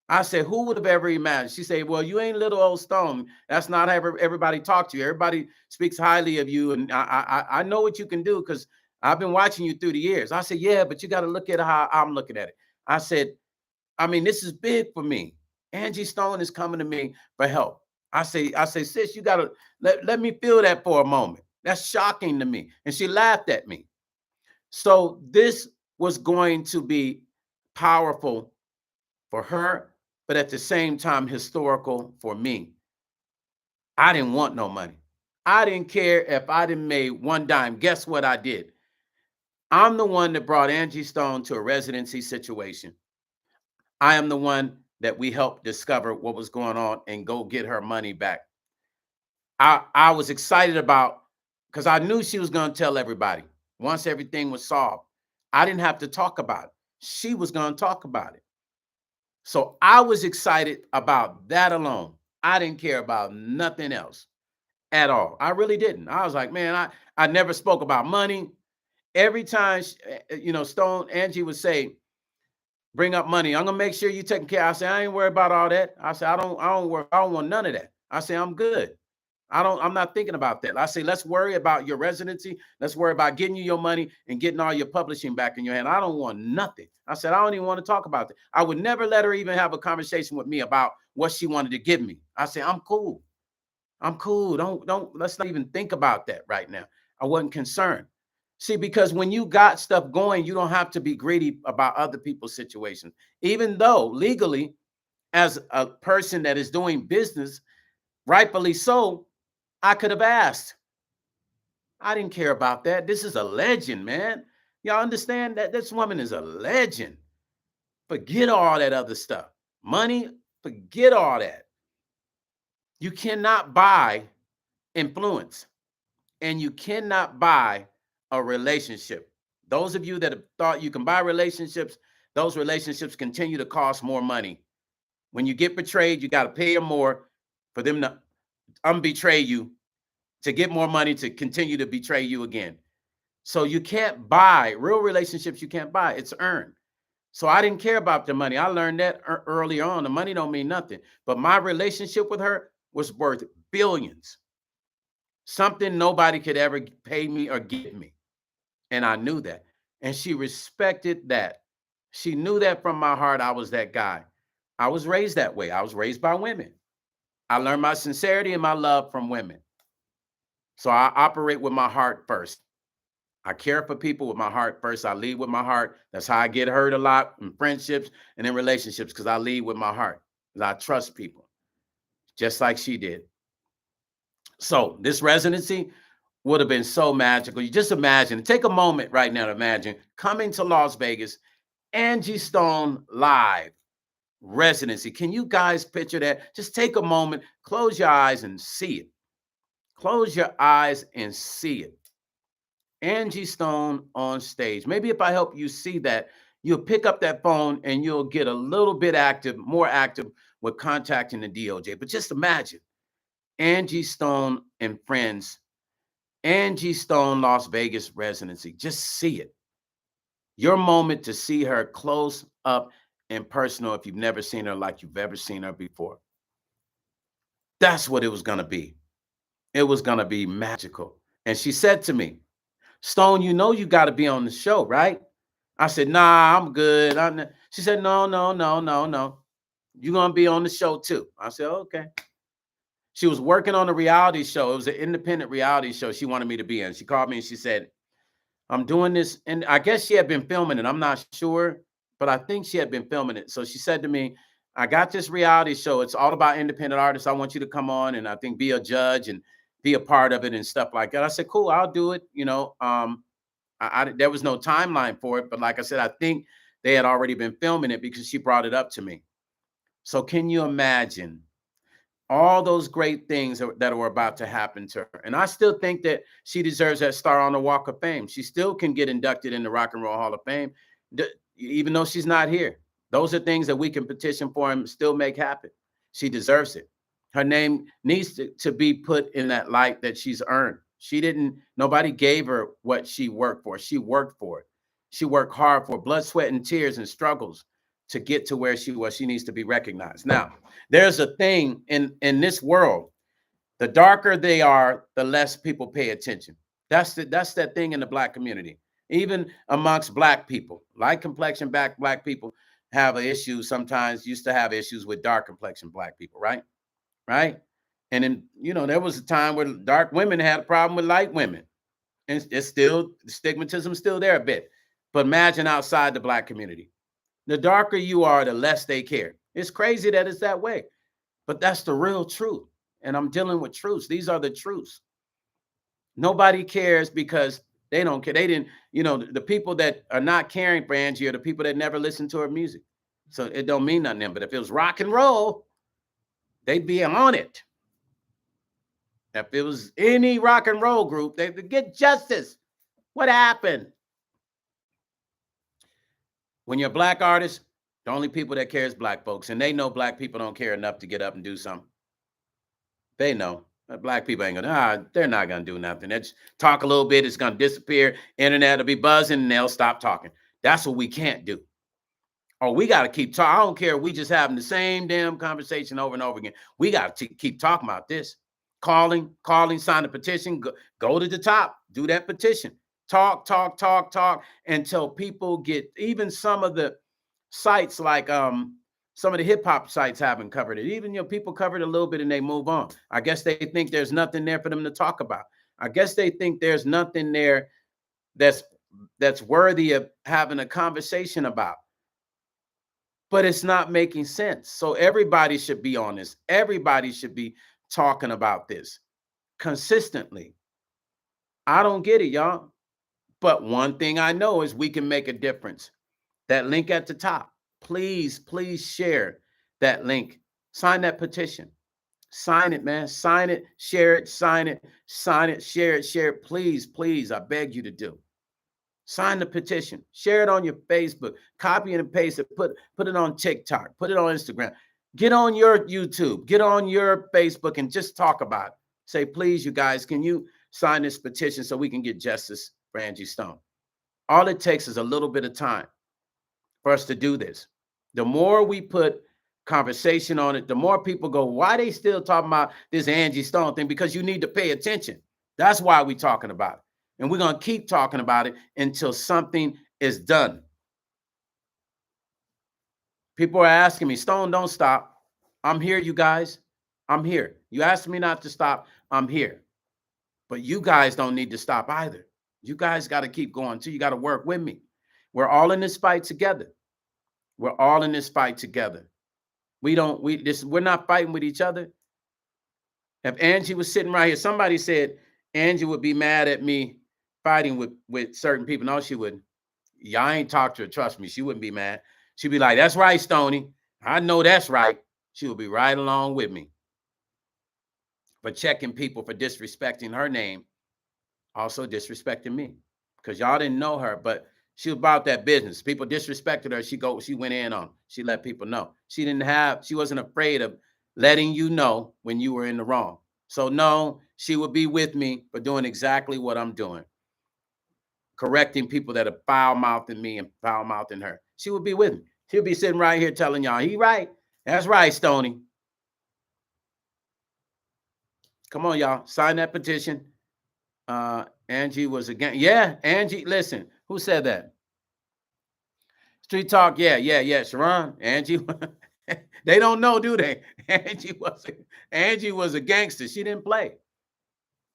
I said, who would have ever imagined? She said, well, you ain't little old Stone. That's not how everybody talk to you. Everybody speaks highly of you. And I know what you can do because I've been watching you through the years. I said, yeah, but you got to look at how I'm looking at it. I said, I mean, this is big for me. Angie Stone is coming to me for help. I say, sis, you got to let me feel that for a moment. That's shocking to me. And she laughed at me. So this was going to be powerful for her, but at the same time, historical for me. I didn't want no money. I didn't care if I didn't make one dime. Guess what I did? I'm the one that brought Angie Stone to a residency situation. I am the one that we helped discover what was going on and go get her money back. I was excited about, because I knew she was going to tell everybody once everything was solved. I didn't have to talk about it. She was going to talk about it. So I was excited about that alone. I didn't care about nothing else at all. I really didn't. I was like, man, I never spoke about money. Every time, Stone, Angie would say, bring up money. I'm gonna make sure you're taking care. I say, I ain't worried about all that. I say, I don't want none of that. I say, I'm good. I'm not thinking about that. I say, let's worry about your residency. Let's worry about getting you your money and getting all your publishing back in your hand. I don't want nothing. I said, I don't even want to talk about that. I would never let her even have a conversation with me about what she wanted to give me. I say, I'm cool. I'm cool. Let's not even think about that right now. I wasn't concerned. See, because when you got stuff going, you don't have to be greedy about other people's situations. Even though legally, as a person that is doing business, rightfully so, I could have asked. I didn't care about that. This is a legend, man. Y'all understand that this woman is a legend. Forget all that other stuff. Money, forget all that. You cannot buy influence, and you cannot buy a relationship. Those of you that have thought you can buy relationships, those relationships continue to cost more money. When you get betrayed, you got to pay them more for them to unbetray you, to get more money, to continue to betray you again. So you can't buy real relationships. You can't buy. It's earned. So I didn't care about the money. I learned that early on. The money don't mean nothing. But my relationship with her was worth billions. Something nobody could ever pay me or give me. And I knew that. And she respected that. She knew that from my heart, I was that guy. I was raised that way. I was raised by women. I learned my sincerity and my love from women. So I operate with my heart first. I care for people with my heart first. I lead with my heart. That's how I get hurt a lot in friendships and in relationships, because I lead with my heart. Because I trust people, just like she did. So this residency would have been so magical. You just imagine, take a moment right now to imagine coming to Las Vegas, Mpxone live residency. Can you guys picture that? Just take a moment, close your eyes and see it. Close your eyes and see it. Mpxone on stage. Maybe if I help you see that, you'll pick up that phone and you'll get a little bit active, more active with contacting the DOJ. But just imagine Mpxone and friends, Mpxone Las Vegas residency. Just see it. Your moment to see her close up and personal if you've never seen her like you've ever seen her before. That's what it was going to be. It was going to be magical. And she said to me, Stone, you know you got to be on the show, right? I said, nah, I'm good. She said, no. You're going to be on the show too. I said, okay. She was working on a reality show. It was an independent reality show she wanted me to be in. She called me and she said, I'm doing this. And I guess she had been filming it. I'm not sure, but I think she had been filming it. So she said to me, I got this reality show. It's all about independent artists. I want you to come on and I think be a judge and be a part of it and stuff like that. I said, cool, I'll do it. You know, there was no timeline for it, but like I said, I think they had already been filming it because she brought it up to me. So can you imagine all those great things that were about to happen to her? And I still think that she deserves that star on the Walk of Fame. She still can get inducted in the Rock and Roll Hall of Fame, even though she's not here. Those are things that we can petition for and still make happen. She deserves it. Her name needs to be put in that light that she's earned. Nobody gave her what she worked for. She worked for it. She worked hard for blood, sweat, and tears and struggles to get to where she was. She needs to be recognized. Now, there's a thing in this world. The darker they are, the less people pay attention. That's that thing in the Black community. Even amongst Black people, light complexion Black people have an issue sometimes, used to have issues with dark complexion Black people, right? Right? And then, there was a time where dark women had a problem with light women. And it's still, stigmatism still there a bit. But imagine outside the Black community. The darker you are, the less they care. It's crazy that it's that way. But that's the real truth. And I'm dealing with truths. These are the truths. Nobody cares because they don't care. They didn't, the people that are not caring for Angie are the people that never listen to her music. So it don't mean nothing to them. But if it was rock and roll, they'd be on it. If it was any rock and roll group, they would get justice. What happened? When you're a Black artist, the only people that care is Black folks. And they know Black people don't care enough to get up and do something. They know. Black people ain't gonna, they're not gonna do nothing. They just talk a little bit, it's gonna disappear. Internet will be buzzing and they'll stop talking. That's what we can't do. Or we gotta keep talking. I don't care. We just having the same damn conversation over and over again. We gotta keep talking about this. Calling, sign a petition, go to the top, do that petition. Talk until people get, even some of the sites like some of the hip hop sites haven't covered it. Even people covered a little bit and they move on. I guess they think there's nothing there for them to talk about. I guess they think there's nothing there that's worthy of having a conversation about. But it's not making sense. So everybody should be on this. Everybody should be talking about this consistently. I don't get it, y'all. But one thing I know is we can make a difference. That link at the top. Please share that link. Sign that petition. Sign it, man. Sign it, share it, sign it, share it. Please, I beg you to do. Sign the petition. Share it on your Facebook. Copy and paste it. Put it on TikTok. Put it on Instagram. Get on your YouTube, get on your Facebook, and just talk about it. Say, please, you guys, can you sign this petition so we can get justice for Angie Stone? All it takes is a little bit of time for us to do this. The more we put conversation on it, the more people go, why they still talking about this Angie Stone thing? Because you need to pay attention. That's why we're talking about it. And we're going to keep talking about it until something is done. People are asking me, Stone, don't stop. I'm here, you guys. I'm here. You asked me not to stop. I'm here. But you guys don't need to stop either. You guys got to keep going too. You got to work with me. We're all in this fight together. We're all in this fight together. We're not fighting with each other. If Angie was sitting right here, somebody said Angie would be mad at me fighting with certain people. No, she wouldn't. Y'all ain't talked to her. Trust me, she wouldn't be mad. She'd be like, that's right, Stoney. I know that's right. She would be right along with me. But checking people for disrespecting her name, also disrespecting me. Because y'all didn't know her, but she was about that business. People disrespected her. She went in on. She let people know. She wasn't afraid of letting you know when you were in the wrong. So no, she would be with me for doing exactly what I'm doing. Correcting people that are foul-mouthing me and foul-mouthing her. She would be with me. She'll be sitting right here telling y'all, he right. That's right, Stoney. Come on, y'all. Sign that petition. Angie was again. Yeah, Angie, listen. Who said that? Street Talk. Yeah. Sharon, Angie. They don't know, do they? Angie was a gangster. She didn't play.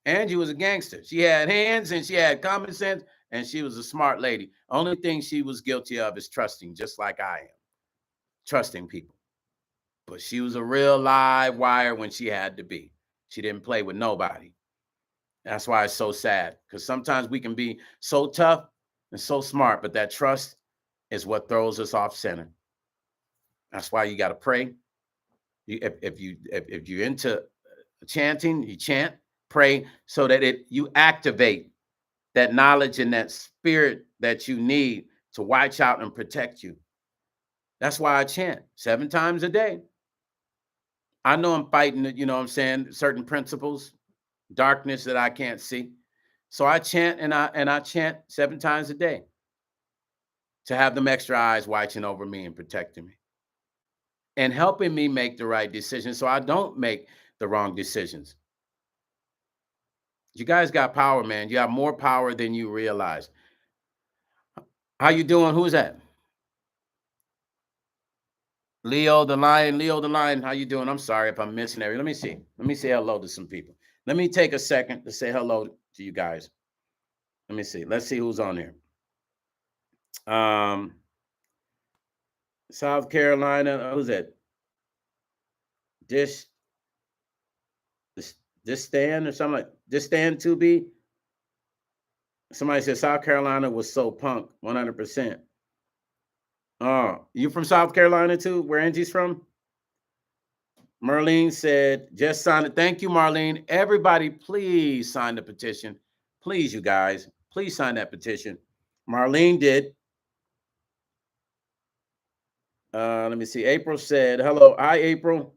Angie was a gangster. She had hands and she had common sense, and she was a smart lady. Only thing she was guilty of is trusting, just like I am. Trusting people. But she was a real live wire when she had to be. She didn't play with nobody. That's why it's so sad, because sometimes we can be so tough and so smart, but that trust is what throws us off center. That's why you got to pray. If you're into chanting, you chant, pray, so that you activate that knowledge and that spirit that you need to watch out and protect you. That's why I chant 7 times a day. I know I'm fighting, what I'm saying, certain principles, darkness that I can't see. So I chant and I chant 7 times a day to have them extra eyes watching over me and protecting me and helping me make the right decision so I don't make the wrong decisions. You guys got power, man. You have more power than you realize. How you doing? Who's that? Leo the Lion, how you doing? I'm sorry if I'm missing everything. Let me say hello to some people. Let me take a second to say hello to you guys. Let me see. Let's see who's on here. South Carolina. Who's that? This stand or something like this stand to be. Somebody said South Carolina was so punk, 100%. Oh, you from South Carolina too? Where Angie's from? Marlene said, just sign it. Thank you, Marlene. Everybody, please sign the petition. Please, you guys, please sign that petition. Marlene did. Let me see. April said, hello. Hi, April.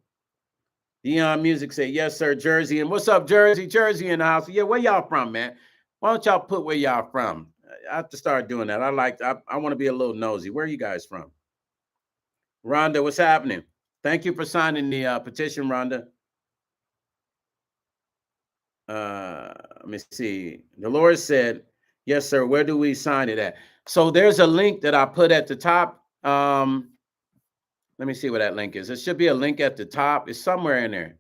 Dion Music said, yes, sir, Jersey. And what's up, Jersey? Jersey in the house. Yeah, where y'all from, man? Why don't y'all put where y'all from? I have to start doing that. I want to be a little nosy. Where are you guys from? Rhonda, what's happening? Thank you for signing the petition, Rhonda. Let me see. Dolores said, yes, sir. Where do we sign it at? So there's a link that I put at the top. Let me see where that link is. There should be a link at the top. It's somewhere in there.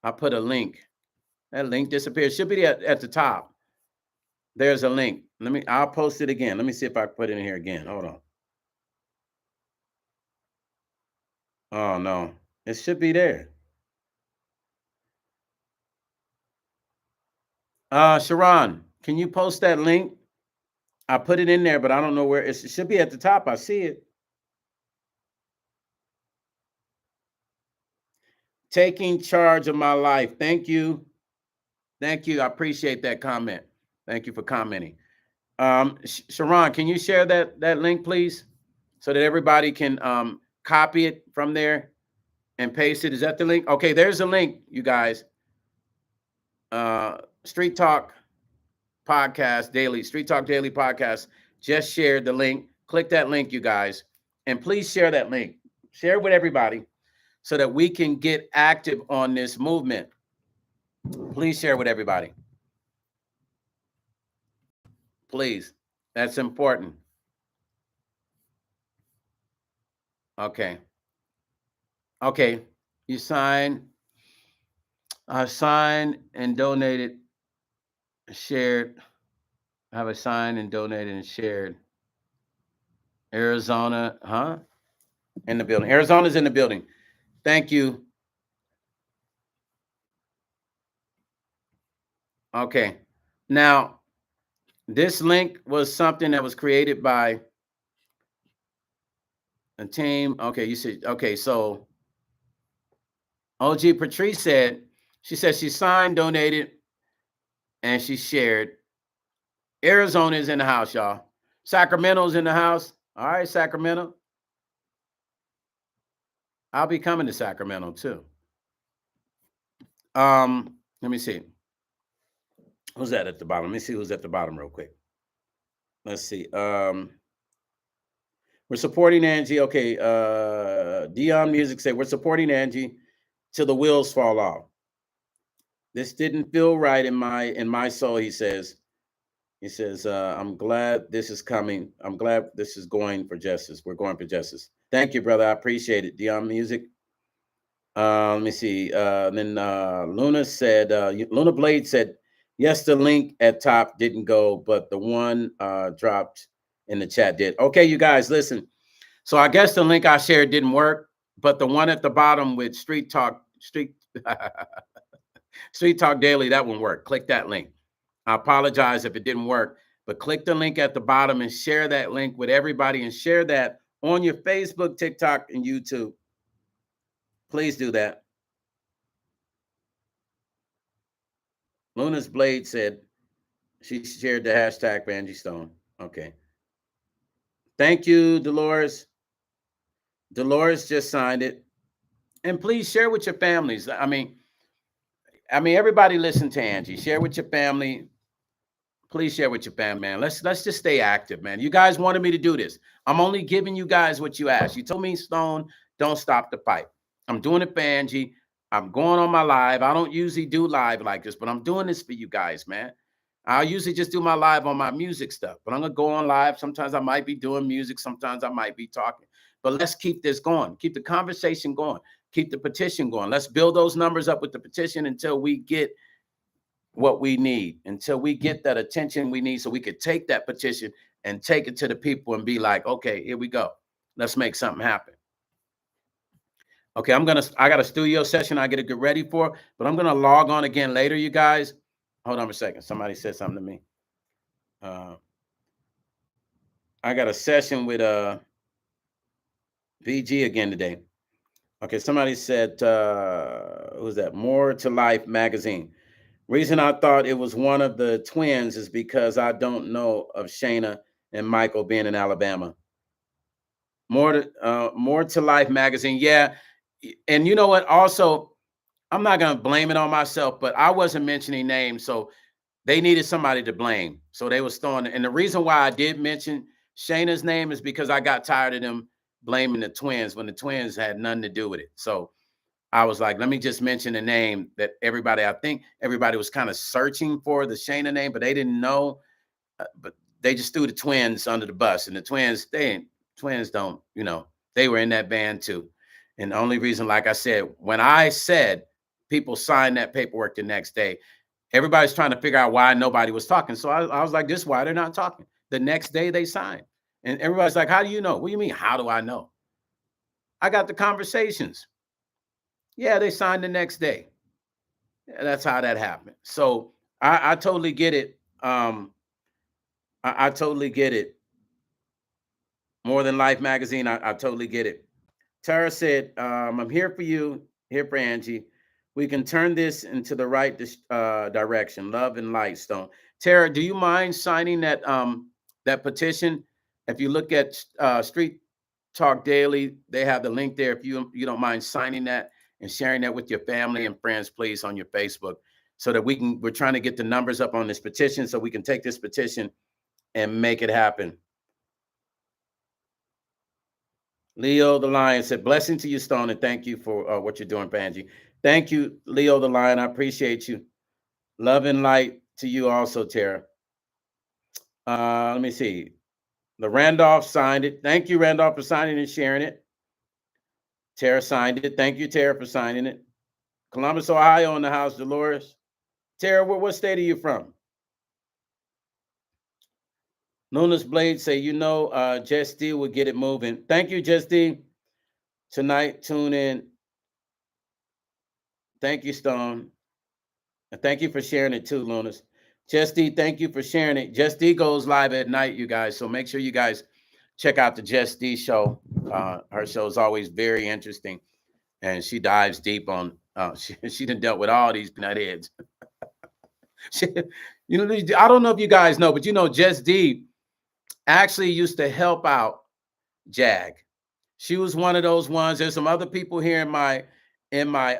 I put a link. That link disappeared. It should be at the top. There's a link. I'll post it again. Let me see if I put it in here again. Hold on. Oh, no. It should be there. Sharon, can you post that link? I put it in there, but I don't know where. It should be at the top. I see it. Taking charge of my life. Thank you. Thank you. I appreciate that comment. Thank you for commenting. Sharon, can you share that link, please, so that everybody can copy it from there? and paste it. Is that the link? Okay, there's a link, you guys. Street Talk Podcast Daily, Street Talk Daily Podcast. Just shared the link. Click that link, you guys, and please share that link. Share it with everybody so that we can get active on this movement. Please share with everybody. Please. That's important. Okay. Okay. You sign. Signed and donated, shared. I have a signed and donated and shared. Arizona, huh? In the building. Arizona's in the building. Thank you. Okay. Now, this link was something that was created by a team. Okay, you said, okay, so OG Patrice said, she signed, donated, and she shared. Arizona is in the house, y'all. Sacramento's in the house. All right, Sacramento. I'll be coming to Sacramento too. Let me see. Who's that at the bottom? Let me see who's at the bottom real quick. Let's see. We're supporting Angie. Okay. Dion Music said we're supporting Angie till the wheels fall off. This didn't feel right in my soul, he says. He says, I'm glad this is coming. I'm glad this is going for justice. We're going for justice. Thank you, brother. I appreciate it. Dion Music. Let me see. Then Luna said, Luna Blade said, yes, the link at top didn't go, but the one dropped in the chat did. Okay, you guys, listen. So I guess the link I shared didn't work, but the one at the bottom with Street Talk Daily, that one worked. Click that link. I apologize if it didn't work, but click the link at the bottom and share that link with everybody and share that on your Facebook, TikTok, and YouTube. Please do that. Luna's Blade said she shared the hashtag for Angie Stone. Okay. Thank you, Dolores. Dolores just signed it. And please share with your families. I mean, everybody listen to Angie. Share with your family. Please share with your family, man. Let's just stay active, man. You guys wanted me to do this. I'm only giving you guys what you asked. You told me, Stone, don't stop the fight. I'm doing it for Angie. I'm going on my live. I don't usually do live like this, but I'm doing this for you guys, man. I usually just do my live on my music stuff, but I'm going to go on live. Sometimes I might be doing music. Sometimes I might be talking. But let's keep this going. Keep the conversation going. Keep the petition going. Let's build those numbers up with the petition until we get what we need, until we get that attention we need so we could take that petition and take it to the people and be like, okay, here we go. Let's make something happen. Okay, I got a studio session I got to get ready for, but I'm going to log on again later, you guys. Hold on a second. Somebody said something to me. I got a session with VG again today. Okay, somebody said, who's that? More to Life magazine. Reason I thought it was one of the twins is because I don't know of Shayna and Michael being in Alabama. More to Life magazine. Yeah. And you know what? Also, I'm not going to blame it on myself, but I wasn't mentioning names. So they needed somebody to blame. So they was throwing it. And the reason why I did mention Shayna's name is because I got tired of them blaming the twins when the twins had nothing to do with it. So I was like, let me just mention a name that I think everybody was kind of searching for the Shayna name, but they didn't know. But they just threw the twins under the bus. And the twins don't, they were in that band too. And the only reason, like I said, when I said people signed that paperwork the next day, everybody's trying to figure out why nobody was talking. So I was like, this is why they're not talking. The next day they signed. And everybody's like, how do you know? What do you mean, how do I know? I got the conversations. Yeah, they signed the next day. That's how that happened. So I totally get it. I totally get it. More Than Life magazine, I totally get it. Tara said, I'm here for you, here for Angie. We can turn this into the right direction. Love and light, Stone. Tara, do you mind signing that petition? If you look at Street Talk Daily. They have the link there. If you don't mind signing that and sharing that with your family and friends, please, on your Facebook, so that we're trying to get the numbers up on this petition so we can take this petition and make it happen. Leo the Lion said, blessing to you, Stone, and thank you for what you're doing, Angie. Thank you, Leo the Lion. I appreciate you. Love and light to you also, Tara. Let me see. The Randolph signed it. Thank you, Randolph, for signing and sharing it. Tara signed it. Thank you, Tara, for signing it. Columbus, Ohio, in the house, Dolores. Tara, what state are you from? Luna's Blade say, Jess D will get it moving. Thank you, Jess D. Tonight, tune in. Thank you, Stone. And thank you for sharing it too, Lunas. Jess D, thank you for sharing it. Jess D goes live at night, you guys. So make sure you guys check out the Jess D show. Her show is always very interesting. And she dives deep on, she done dealt with all these nut heads. I don't know if you guys know, but Jess D actually used to help out Jag. She was one of those ones. There's some other people here in my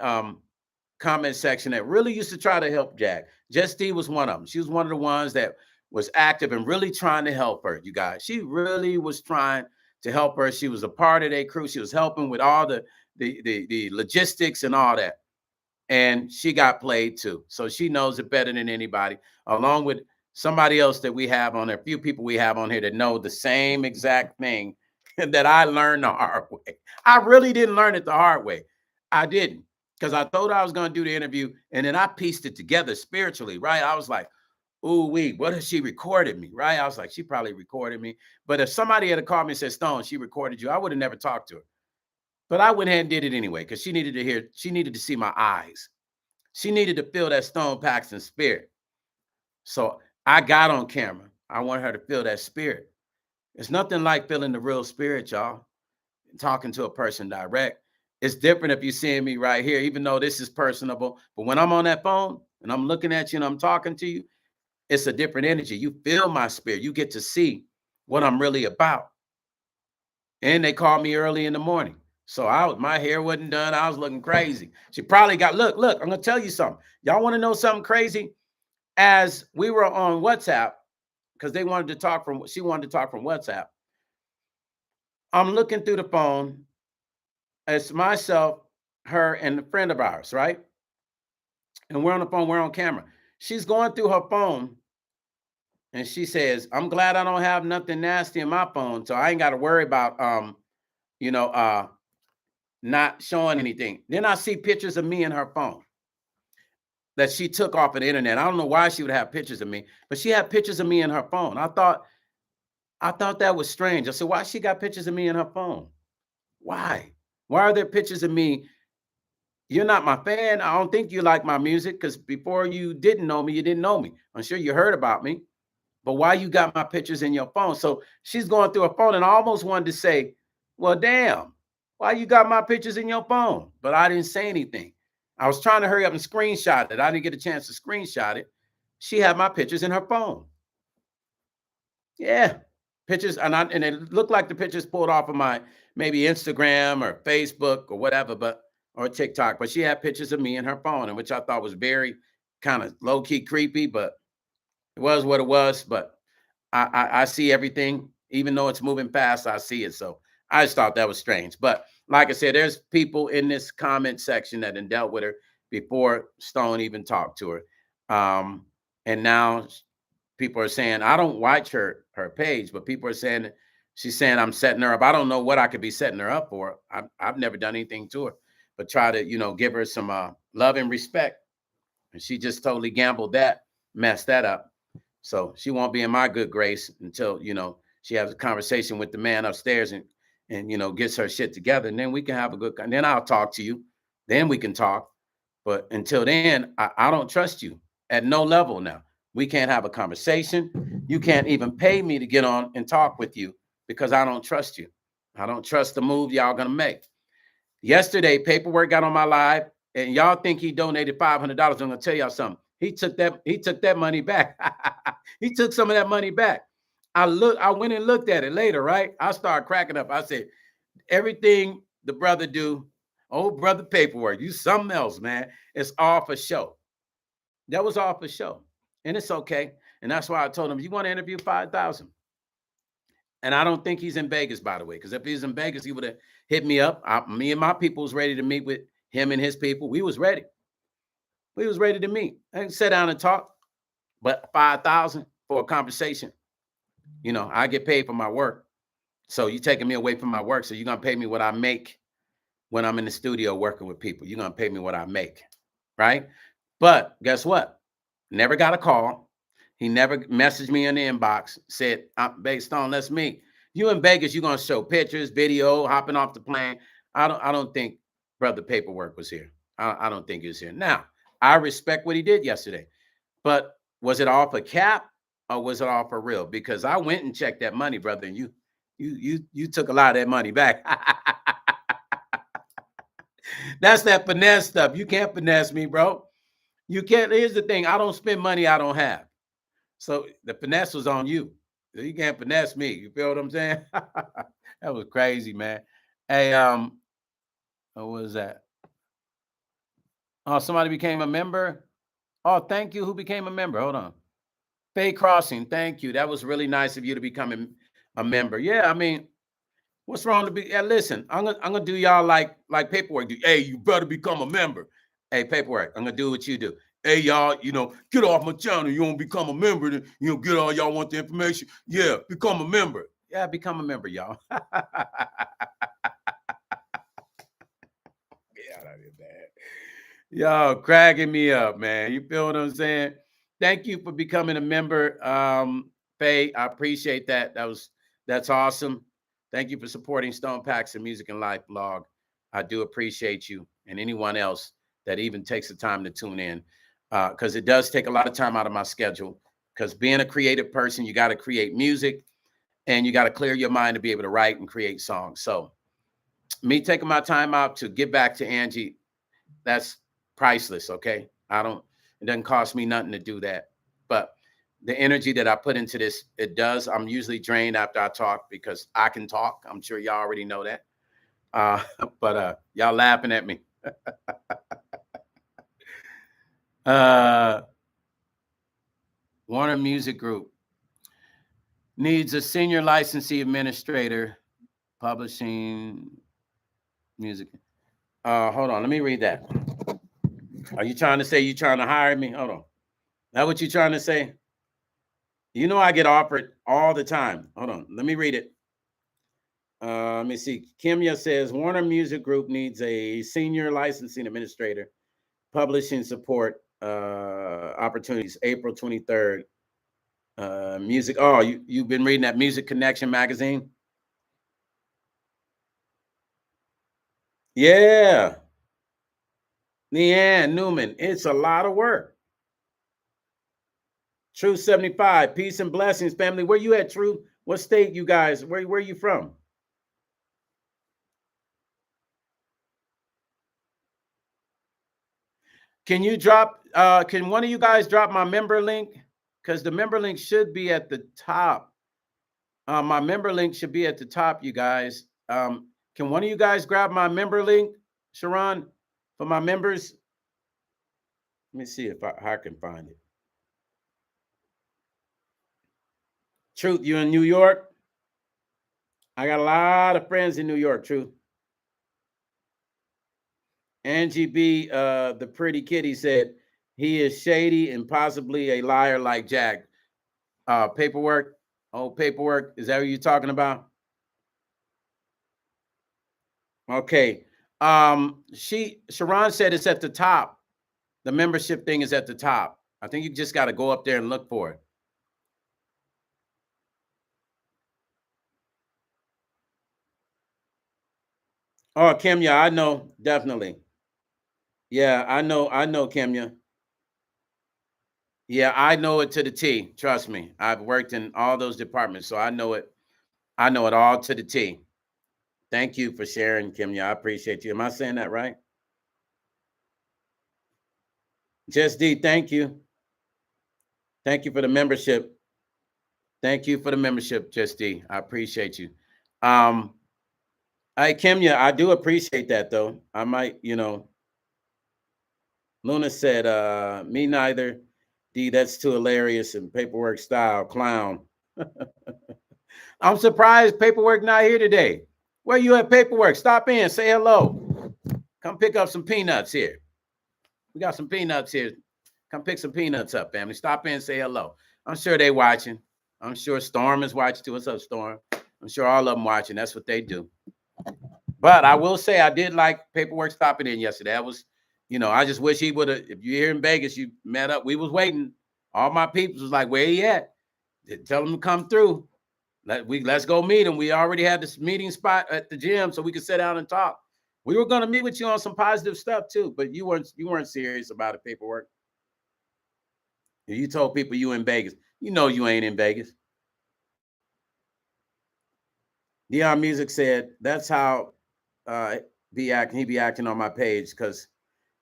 comment section that really used to try to help Jag. Jess D was one of them. She was one of the ones that was active and really trying to help her, you guys. She really was trying to help her. She was a part of their crew. She was helping with all the logistics and all that. And she got played too. So she knows it better than anybody, along with somebody else that we have on there, a few people we have on here that know the same exact thing that I learned the hard way. I really didn't learn it the hard way. I didn't, because I thought I was going to do the interview, and then I pieced it together spiritually, right? I was like, ooh, what if she recorded me, right? I was like, she probably recorded me. But if somebody had called me and said, Stone, she recorded you, I would have never talked to her. But I went ahead and did it anyway, because she needed to see my eyes. She needed to feel that Stone Paxton spirit. So I got on camera. I want her to feel that spirit. It's nothing like feeling the real spirit, y'all. Talking to a person direct. It's different if you're seeing me right here, even though this is personable. But when I'm on that phone and I'm looking at you and I'm talking to you, it's a different energy. You feel my spirit. You get to see what I'm really about. And they called me early in the morning. So my hair wasn't done. I was looking crazy. She probably got, look, I'm going to tell you something. Y'all want to know something crazy? As we were on WhatsApp, because she wanted to talk from WhatsApp. I'm looking through the phone. It's myself, her, and a friend of ours, right? And we're on the phone, we're on camera. She's going through her phone, and she says, I'm glad I don't have nothing nasty in my phone, so I ain't got to worry about, not showing anything. Then I see pictures of me in her phone that she took off of the internet. I don't know why she would have pictures of me, but she had pictures of me in her phone. I thought that was strange. I said, why she got pictures of me in her phone? Why? Why are there pictures of me? You're not my fan. I don't think you like my music, because before you didn't know me, you didn't know me. I'm sure you heard about me, but why you got my pictures in your phone? So she's going through her phone, and I almost wanted to say, well, damn, why you got my pictures in your phone? But I didn't say anything. I was trying to hurry up and screenshot it. I didn't get a chance to screenshot it. She had my pictures in her phone. Yeah, pictures, and it looked like the pictures pulled off of my maybe Instagram or Facebook or whatever, or TikTok. But she had pictures of me in her phone, and which I thought was very kind of low key creepy, but it was what it was. But I see everything, even though it's moving fast. I see it, so I just thought that was strange. But like I said, there's people in this comment section that had dealt with her before Stone even talked to her, and now people are saying, I don't watch her page, but people are saying she's saying I'm setting her up. I don't know what I could be setting her up for. I've never done anything to her, but try to, give her some love and respect. And she just totally gambled that, messed that up. So she won't be in my good grace until, she has a conversation with the man upstairs and gets her shit together. And then we can have a good, and then I'll talk to you. Then we can talk. But until then, I don't trust you at no level now. We can't have a conversation. You can't even pay me to get on and talk with you because I don't trust you. I don't trust the move y'all gonna make. Yesterday, Paperwork got on my live, and y'all think he donated $500. I'm gonna tell y'all something. He took that money back. He took some of that money back. I went and looked at it later, right? I started cracking up. I said, Everything the brother do, oh, brother paperwork, you something else, man. It's all for show. That was all for show. And it's okay. And that's why I told him, you want to interview 5,000? And I don't think he's in Vegas, by the way, because if he's in Vegas, he would have hit me up. Me and my people was ready to meet with him and his people. We was ready. We was ready to meet and sit down and talk. But 5,000 for a conversation, you know, I get paid for my work. So you taking me away from my work. So you're going to pay me what I make when I'm in the studio working with people. You're going to pay me what I make, right? But guess what? Never got a call. He never messaged me in the inbox, said, Paxton, let's meet. You in Vegas, you're going to show pictures, video, hopping off the plane. I don't think brother paperwork was here. I don't think he was here. Now, I respect what he did yesterday, but was it all for cap or was it all for real? Because I went and checked that money, brother, and you took a lot of that money back. That's that finesse stuff. You can't finesse me, bro. You can't. Here's the thing. I don't spend money I don't have. So the finesse was on you. You can't finesse me. You feel what I'm saying? That was crazy, man. Hey, what was that? Oh, somebody became a member. Oh, thank you. Who became a member? Hold on. Bay Crossing. Thank you. That was really nice of you to become a member. Yeah, I mean, what's wrong to be? Yeah, listen, I'm gonna do y'all like paperwork. Hey, you better become a member. Hey, paperwork. I'm gonna do what you do. Hey, y'all, you know, get off my channel. You won't become a member. Then, you know, get all y'all want the information. Yeah, become a member. Yeah, become a member, y'all. Yeah, that is bad. Y'all cracking me up, man. You feel what I'm saying? Thank you for becoming a member, Faye. I appreciate that. That's awesome. Thank you for supporting Stone Paxton Music and Life blog. I do appreciate you and anyone else that even takes the time to tune in, because it does take a lot of time out of my schedule. Because being a creative person, you got to create music and you got to clear your mind to be able to write and create songs. So me taking my time out to get back to Angie, that's priceless. Okay. It doesn't cost me nothing to do that. But the energy that I put into this, it does. I'm usually drained after I talk because I can talk. I'm sure y'all already know that. But y'all laughing at me. Warner Music Group needs a senior licensee administrator, publishing music. Hold on, let me read that. Are you trying to say you trying to hire me? Hold on. That what you trying to say? You know I get offered all the time. Hold on, let me read it. Let me see. Kimya says Warner Music Group needs a senior licensing administrator, publishing support opportunities, April 23rd. Music. Oh, you've been reading that Music Connection magazine? Yeah. Leanne Newman. It's a lot of work. True 75. Peace and blessings, family. Where you at, True? What state you guys? Where you from? Can you drop can one of you guys drop my member link? Because the member link should be at the top. My member link should be at the top, you guys. Can one of you guys grab my member link, Sharon, for my members? Let me see if I can find it. Truth, you in New York? I got a lot of friends in New York, Truth. Angie B, the pretty kitty, said he is shady and possibly a liar like Jack. Paperwork. Oh, paperwork. Is that what you're talking about? Okay. Sharon said it's at the top. The membership thing is at the top. I think you just got to go up there and look for it. Oh, Kimya, I know, definitely. Yeah, I know, Kimya. Yeah, I know it to the T. Trust me. I've worked in all those departments, so I know it. I know it all to the T. Thank you for sharing, Kimya. I appreciate you. Am I saying that right? Just D, thank you. Thank you for the membership. Thank you for the membership, Just D. I appreciate you. Um, Hey, Kimya, I do appreciate that though. I might, Luna said, me neither. D, that's too hilarious and paperwork style clown. I'm surprised paperwork not here today. Where you at, paperwork? Stop in, say hello. Come pick up some peanuts here. We got some peanuts here. Come pick some peanuts up, family. Stop in, say hello. I'm sure they watching. I'm sure Storm is watching too. What's up, Storm? I'm sure all of them watching. That's what they do. But I will say I did like paperwork stopping in yesterday. That was, I just wish he would have. If you're here in Vegas, you met up. We was waiting. All my people was like, "Where he at? Tell him to come through. Let's go meet him." We already had this meeting spot at the gym, so we could sit down and talk. We were gonna meet with you on some positive stuff too, but you weren't serious about the paperwork. You told people you in Vegas. You know you ain't in Vegas. Dion Music said that's how he be acting on my page because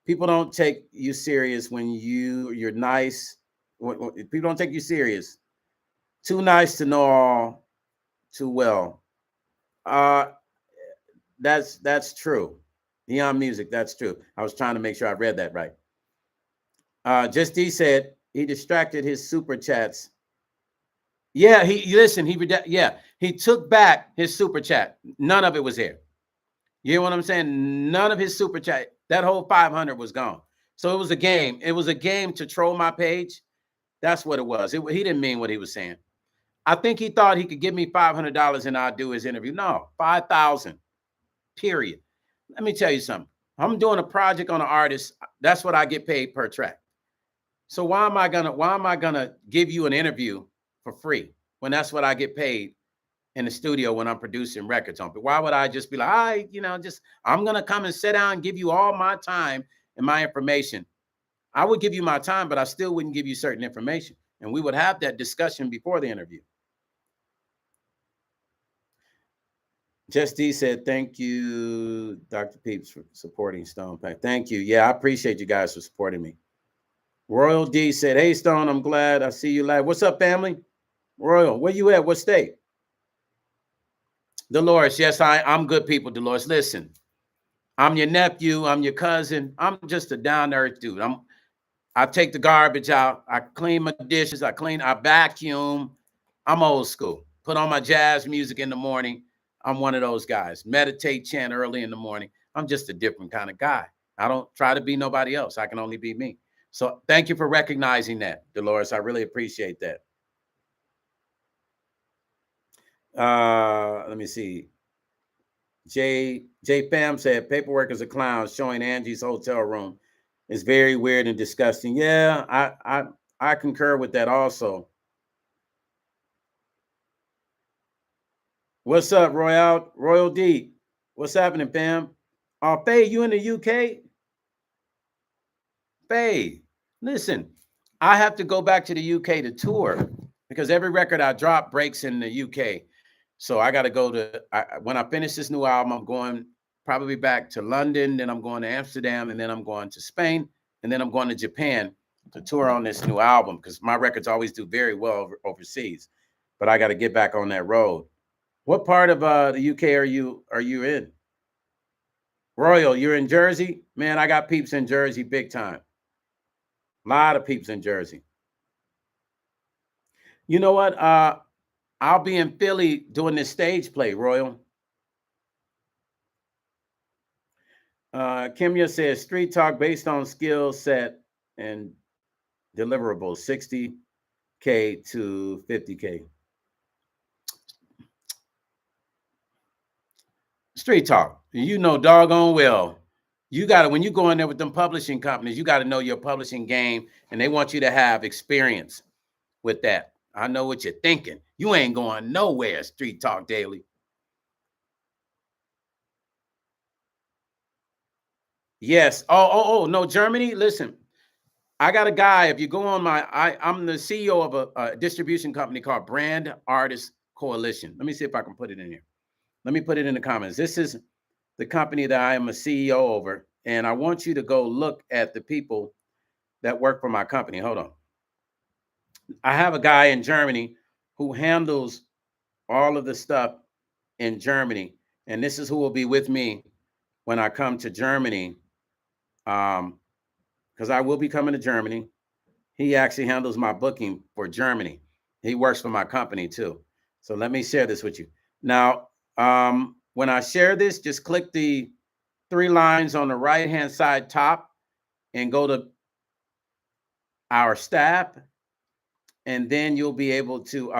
people don't take you serious when you're nice. People don't take you serious. Too nice to know all too well. Uh, that's true. Neon Music, that's true. I was trying to make sure I read that right. Just D said he distracted his super chats. Yeah, he took back his super chat. None of it was there. You hear what I'm saying? None of his super chat. That whole 500 was gone. So it was a game. It was a game to troll my page. That's what it was. He didn't mean what he was saying. I think he thought he could give me $500 and I'll do his interview. No, 5,000. Period. Let me tell you something. I'm doing a project on an artist. That's what I get paid per track. So why am I gonna give you an interview for free when that's what I get paid in the studio when I'm producing records on? But why would I just be like, I'm gonna come and sit down and give you all my time and my information? I would give you my time, but I still wouldn't give you certain information. And we would have that discussion before the interview. Just D said, thank you, Dr. Peeps, for supporting Stone Pack. Thank you. Yeah, I appreciate you guys for supporting me. Royal D said, hey, Stone, I'm glad I see you live. What's up, family? Royal, where you at? What state? Dolores, yes, I'm good people, Dolores. Listen, I'm your nephew. I'm your cousin. I'm just a down-to-earth dude. I take the garbage out. I clean my dishes. I vacuum. I'm old school. Put on my jazz music in the morning. I'm one of those guys. Meditate, chant early in the morning. I'm just a different kind of guy. I don't try to be nobody else. I can only be me. So thank you for recognizing that, Dolores. I really appreciate that. Let me see. J Fam said paperwork is a clown showing Angie's hotel room is very weird and disgusting. Yeah, I concur with that also. What's up, Royal D? What's happening, fam? Faye, you in the UK? Faye, listen, I have to go back to the UK to tour because every record I drop breaks in the UK. So I got to go when I finish this new album, I'm going probably back to London, then I'm going to Amsterdam, and then I'm going to Spain, and then I'm going to Japan to tour on this new album because my records always do very well overseas. But I got to get back on that road. What part of the UK are you in? Royal, you're in Jersey? Man, I got peeps in Jersey big time. A lot of peeps in Jersey. You know what? I'll be in Philly doing this stage play, Royal. Kimya says street talk based on skill set and deliverables, 60K to 50K. Street talk. You know doggone well. You got to, when you go in there with them publishing companies, you got to know your publishing game, and they want you to have experience with that. I know what you're thinking. You ain't going nowhere, Street Talk Daily. Yes. Oh, no, Germany. Listen, I got a guy. If you go on I'm the CEO of a distribution company called Brand Artist Coalition. Let me see if I can put it in here. Let me put it in the comments. This is the company that I am a CEO over, and I want you to go look at the people that work for my company. Hold on. I have a guy in Germany who handles all of the stuff in Germany. And this is who will be with me when I come to Germany. Because I will be coming to Germany. He actually handles my booking for Germany. He works for my company too. So let me share this with you. Now, when I share this, just click the three lines on the right-hand side top and go to our staff. And then you'll be able to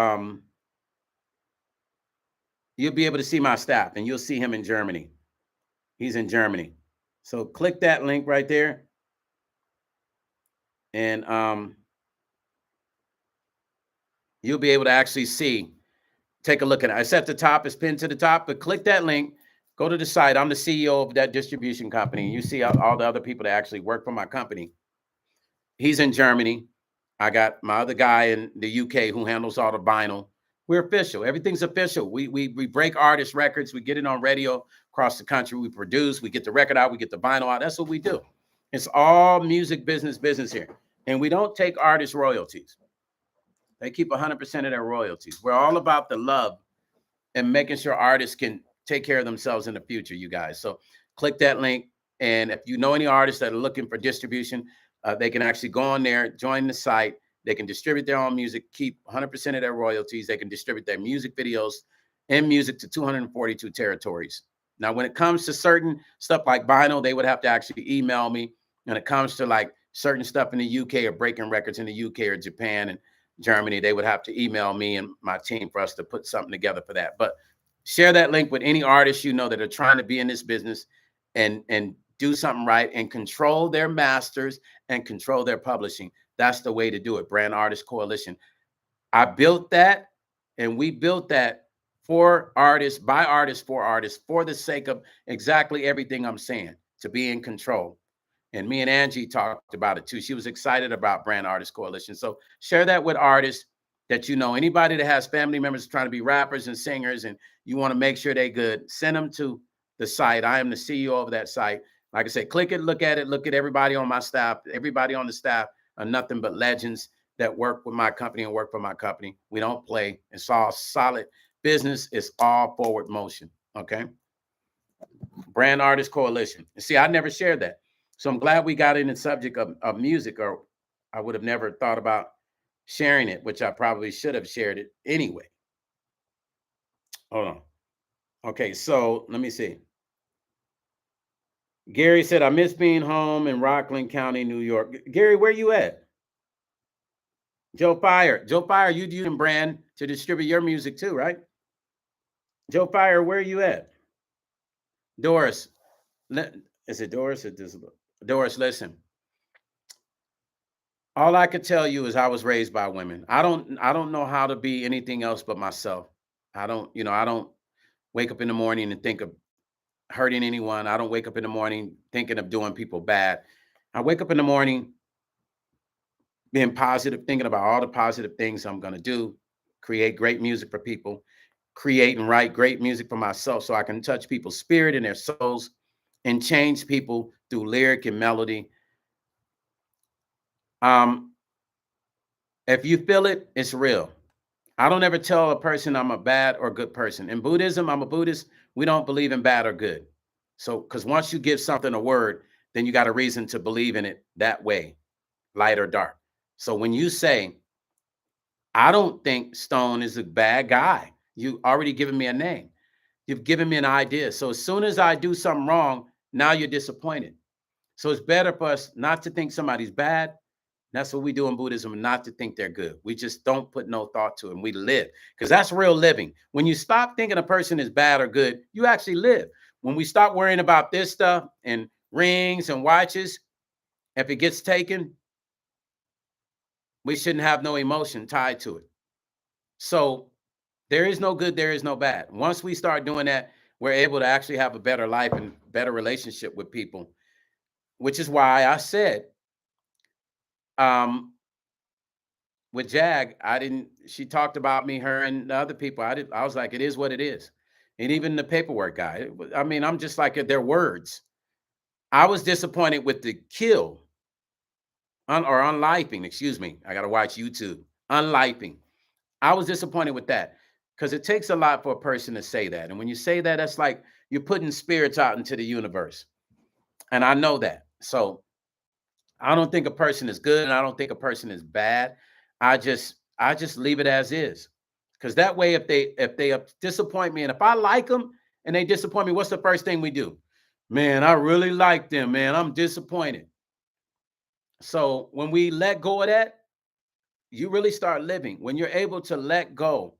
see my staff, and you'll see him in Germany. He's in Germany. So click that link right there. And you'll be able to actually take a look at it. It's at the top, it's pinned to the top, but click that link, go to the site. I'm the CEO of that distribution company. You see all the other people that actually work for my company. He's in Germany. I got my other guy in the UK who handles all the vinyl. We're official. Everything's official. We break artist records. We get it on radio across the country. We produce. We get the record out. We get the vinyl out. That's what we do. It's all music business here. And we don't take artist royalties. They keep 100% of their royalties. We're all about the love and making sure artists can take care of themselves in the future, you guys. So click that link. And if you know any artists that are looking for distribution, they can actually go on there, join the site. They can distribute their own music, keep 100% of their royalties. They can distribute their music videos and music to 242 territories. Now, when it comes to certain stuff like vinyl, they would have to actually email me. When it comes to like certain stuff in the UK or breaking records in the UK or Japan and Germany, they would have to email me and my team for us to put something together for that. But share that link with any artists you know that are trying to be in this business and do something right and control their masters and control their publishing. That's the way to do it. Brand Artist Coalition. I built that, and we built that for artists, by artists, for the sake of exactly everything I'm saying, to be in control. And me and Angie talked about it too. She was excited about Brand Artist Coalition. So share that with artists that you know. Anybody that has family members trying to be rappers and singers and you want to make sure they're good, send them to the site. I am the CEO of that site. Like I said, click it, look at it, look at everybody on my staff. Everybody on the staff are nothing but legends that work with my company and work for my company. We don't play. It's all solid business. It's all forward motion. Okay. Brand Artist Coalition. And see, I never shared that. So I'm glad we got in the subject of music, or I would have never thought about sharing it, which I probably should have shared it anyway. Hold on. Okay, so let me see. Gary said, I miss being home in Rockland County, New York. Gary, where you at? Joe Fire, you using Brand to distribute your music too, right? Joe Fire, where are you at? Doris, is it Doris or Doris? Listen, all I could tell you is I was raised by women. I don't know how to be anything else but myself. I don't wake up in the morning and think of hurting anyone. I don't wake up in the morning thinking of doing people bad. I wake up in the morning being positive, thinking about all the positive things I'm going to do, create great music for people, create and write great music for myself so I can touch people's spirit and their souls and change people through lyric and melody. If you feel it, it's real. I don't ever tell a person I'm a bad or good person. In Buddhism, I'm a Buddhist. We don't believe in bad or good. So, because once you give something a word, then you got a reason to believe in it that way, light or dark. So when you say, I don't think Stone is a bad guy, you already given me a name. You've given me an idea. So as soon as I do something wrong, now you're disappointed. So it's better for us not to think somebody's bad. That's what we do in Buddhism, not to think they're good. We just don't put no thought to it, and we live, because that's real living. When you stop thinking a person is bad or good, you actually live. When we stop worrying about this stuff and rings and watches, if it gets taken, we shouldn't have no emotion tied to it. So there is no good, there is no bad. Once we start doing that, we're able to actually have a better life and better relationship with people, which is why I said, with Jag, she talked about me, her and the other people. I was like, it is what it is. And even the paperwork guy, I mean, I'm just like, their words. I was disappointed with the kill or unlifing, excuse me. I got to watch YouTube. Unlifing. I was disappointed with that because it takes a lot for a person to say that. And when you say that, that's like you're putting spirits out into the universe. And I know that. So I don't think a person is good and I don't think a person is bad. I just leave it as is. Because that way, if they disappoint me, and if I like them and they disappoint me, what's the first thing we do? Man, I really like them, man. I'm disappointed. So when we let go of that, you really start living. When you're able to let go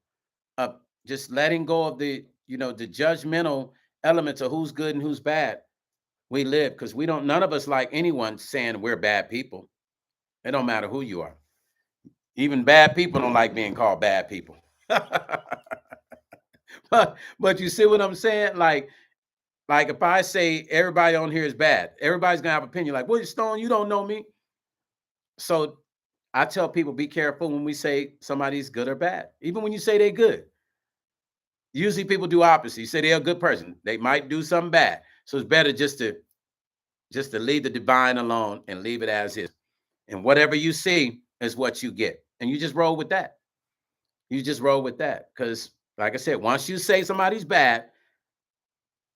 of just letting go of the judgmental elements of who's good and who's bad, we live because we don't, none of us like anyone saying we're bad people. It don't matter who you are. Even bad people don't like being called bad people. but you see what I'm saying? Like if I say everybody on here is bad, everybody's gonna have an opinion. Like, William Stone, you don't know me. So I tell people be careful when we say somebody's good or bad. Even when you say they're good. Usually people do opposite. You say they're a good person. They might do something bad. So it's better just to leave the divine alone and leave it as is. And whatever you see is what you get. And you just roll with that. You just roll with that. Because, like I said, once you say somebody's bad,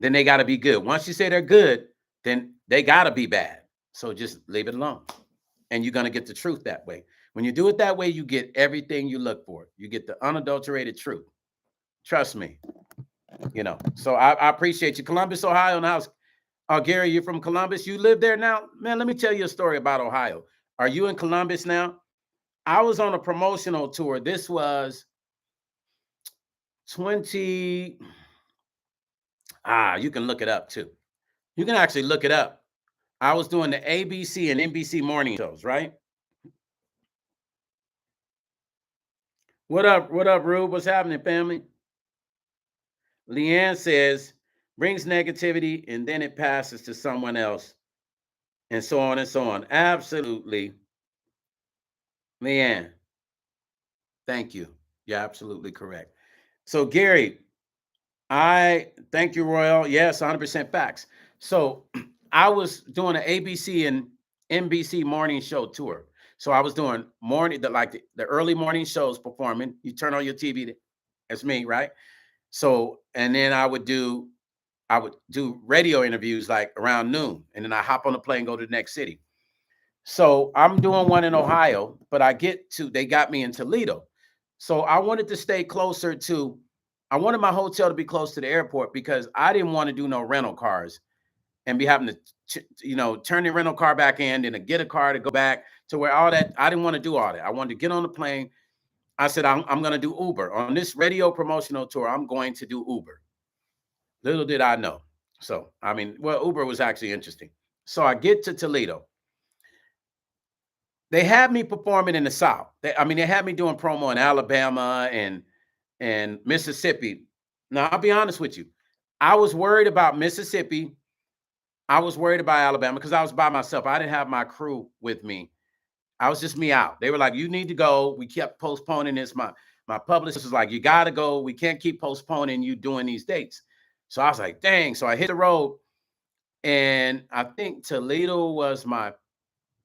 then they got to be good. Once you say they're good, then they got to be bad. So just leave it alone. And you're going to get the truth that way. When you do it that way, you get everything you look for. You get the unadulterated truth. Trust me. So I appreciate you. Columbus, Ohio, in the house. Gary, you're from Columbus. You live there now? Man, let me tell you a story about Ohio. Are you in Columbus now? I was on a promotional tour. This was 20. You can look it up too. You can actually look it up. I was doing the ABC and NBC morning shows, right? What up, Rube? What's happening, family? Leanne says, brings negativity and then it passes to someone else, and so on and so on. Absolutely. Leanne, thank you. You're absolutely correct. So, Gary, I thank you, Royal. Yes, 100% facts. So, I was doing an ABC and NBC morning show tour. So I was doing the early morning shows performing. You turn on your TV, that's me, right? So, and then I would do radio interviews like around noon, and then I hop on the plane, go to the next city. So I'm doing one in Ohio, but they got me in Toledo. So I wanted to stay closer to, I wanted my hotel to be close to the airport because I didn't want to do no rental cars and be having to, turn the rental car back in and to get a car to go back to where all that. I didn't want to do all that. I wanted to get on the plane. I said, I'm going to do Uber on this radio promotional tour. I'm going to do Uber. Little did I know. So, I mean, well, Uber was actually interesting. So I get to Toledo. They had me performing in the South. They had me doing promo in Alabama and Mississippi. Now, I'll be honest with you. I was worried about Mississippi. I was worried about Alabama because I was by myself. I didn't have my crew with me. I was just me out. They were like, you need to go. We kept postponing this. My publicist was like, you got to go. We can't keep postponing you doing these dates. So I was like, dang. So I hit the road. And I think Toledo was my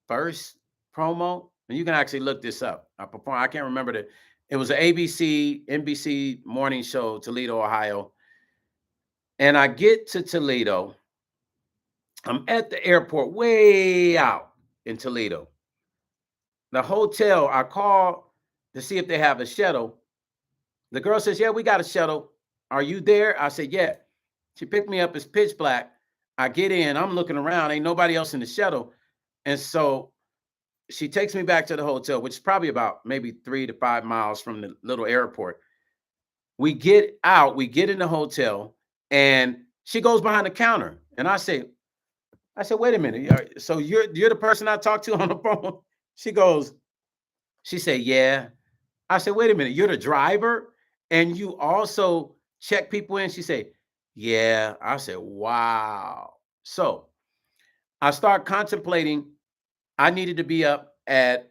first promo. And you can actually look this up. I can't remember that. It was an ABC, NBC morning show, Toledo, Ohio. And I get to Toledo. I'm at the airport way out in Toledo. The hotel, I call to see if they have a shuttle. The girl says, yeah, we got a shuttle. Are you there? I said, yeah. She picked me up. It's pitch black. I get in. I'm looking around. Ain't nobody else in the shuttle. And so she takes me back to the hotel, which is probably about maybe 3 to 5 miles from the little airport. We get out. We get in the hotel. And she goes behind the counter. And I said, wait a minute. So you're the person I talked to on the phone? She said, yeah. I said, wait a minute, you're the driver and you also check people in? She said, yeah. I said, wow. So I start contemplating. I needed to be up at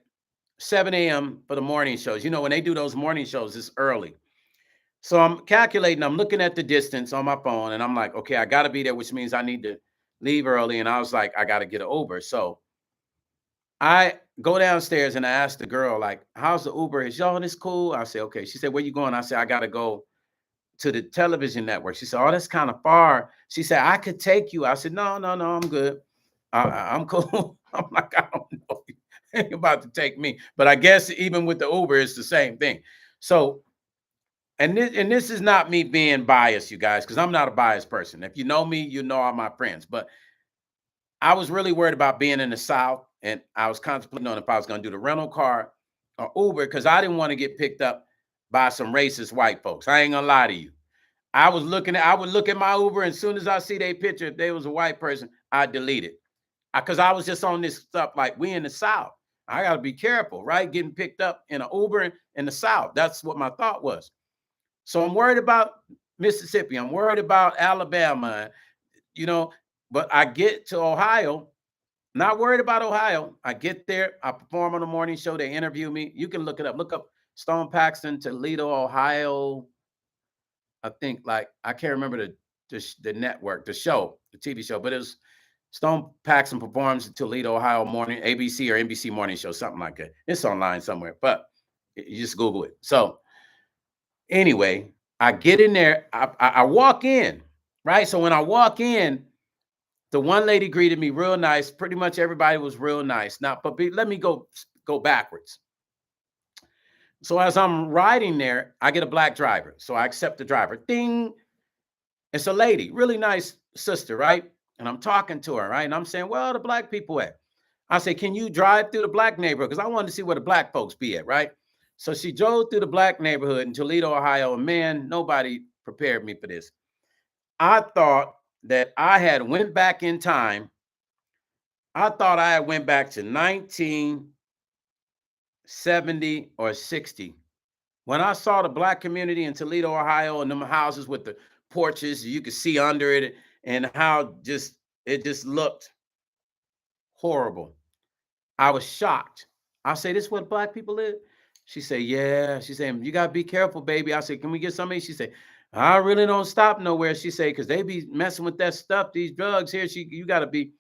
7 a.m. for the morning shows. When they do those morning shows, it's early. So I'm calculating, I'm looking at the distance on my phone and I'm like, okay, I got to be there, which means I need to leave early. And I was like, I got to get an Uber. So I go downstairs and I asked the girl, like, how's the Uber? Is y'all this cool? I said, okay. She said, where you going? I said, I got to go, to the television network. She said, oh, that's kind of far. She said, I could take you. I said, no, I'm good. I'm cool. I'm like, I don't know. Ain't about to take me. But I guess even with the Uber, it's the same thing. So, and this is not me being biased, you guys, because I'm not a biased person. If you know me, you know all my friends. But I was really worried about being in the South, and I was contemplating on if I was going to do the rental car or Uber, because I didn't want to get picked up by some racist white folks. I ain't gonna lie to you. I would look at my Uber, and as soon as I see their picture, if they was a white person, I delete it. Because I was just on this stuff like, we in the South. I got to be careful, right? Getting picked up in an Uber in the South. That's what my thought was. So I'm worried about Mississippi. I'm worried about Alabama, but I get to Ohio, not worried about Ohio. I get there, I perform on the morning show. They interview me. You can look it up. Look up Stone Paxton, Toledo, Ohio. I think, like, I can't remember the network, the show, the TV show, but it was Stone Paxton performs at Toledo, Ohio morning, ABC or NBC morning show, something like that. It's online somewhere, but you just Google it. So anyway, I get in there, I walk in, right? So when I walk in, the one lady greeted me real nice. Pretty much everybody was real nice. Now, but let me go backwards. So as I'm riding there, I get a black driver. So I accept the driver. Ding. It's a lady, really nice sister, right? And I'm talking to her, right? And I'm saying, well, the black people at? I say, can you drive through the black neighborhood? Because I wanted to see where the black folks be at, right? So she drove through the black neighborhood in Toledo, Ohio. And man, nobody prepared me for this. I thought that I had went back in time. I thought I had went back to 1970 or 60. When I saw the black community in Toledo, Ohio, and them houses with the porches, you could see under it, and how it just looked horrible. I was shocked. I say, this is where black people live? She said, yeah. She said, you got to be careful, baby. I said, can we get something? She said, I really don't stop nowhere. She said, because they be messing with that stuff, these drugs here. You got to be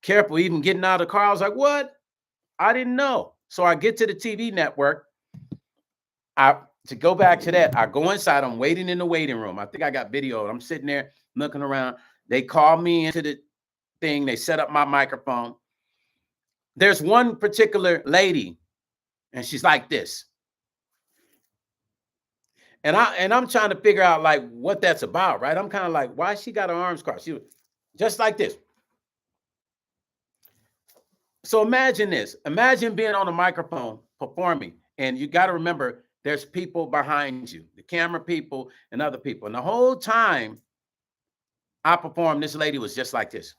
careful even getting out of the car. I was like, what? I didn't know. So I get to the TV network. To go back to that, I go inside. I'm waiting in the waiting room. I think I got video. I'm sitting there looking around. They call me into the thing. They set up my microphone. There's one particular lady, and she's like this. And I'm trying to figure out like what that's about, right? I'm kind of like, why she got her arms crossed? She was just like this. So imagine this. Imagine being on a microphone performing, and you got to remember there's people behind you, the camera people and other people. And the whole time I performed, this lady was just like this.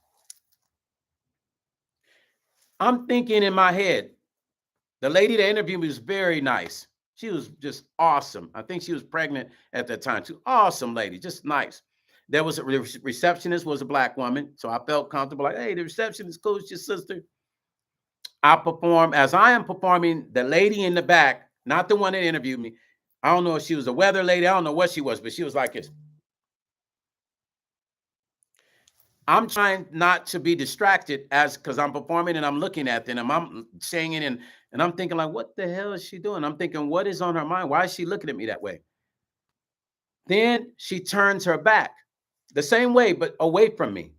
I'm thinking in my head, the lady that interviewed me was very nice. She was just awesome. I think she was pregnant at that time too. Awesome lady, just nice. There was a receptionist, was a black woman. So I felt comfortable, like, hey, the receptionist is cool, it's your sister. I perform as I am performing. The lady in the back, not the one that interviewed me. I don't know if she was a weather lady. I don't know what she was, but she was like this. I'm trying not to be distracted because I'm performing and I'm looking at them and I'm singing and I'm thinking like, what the hell is she doing? I'm thinking, what is on her mind? Why is she looking at me that way? Then she turns her back the same way, but away from me.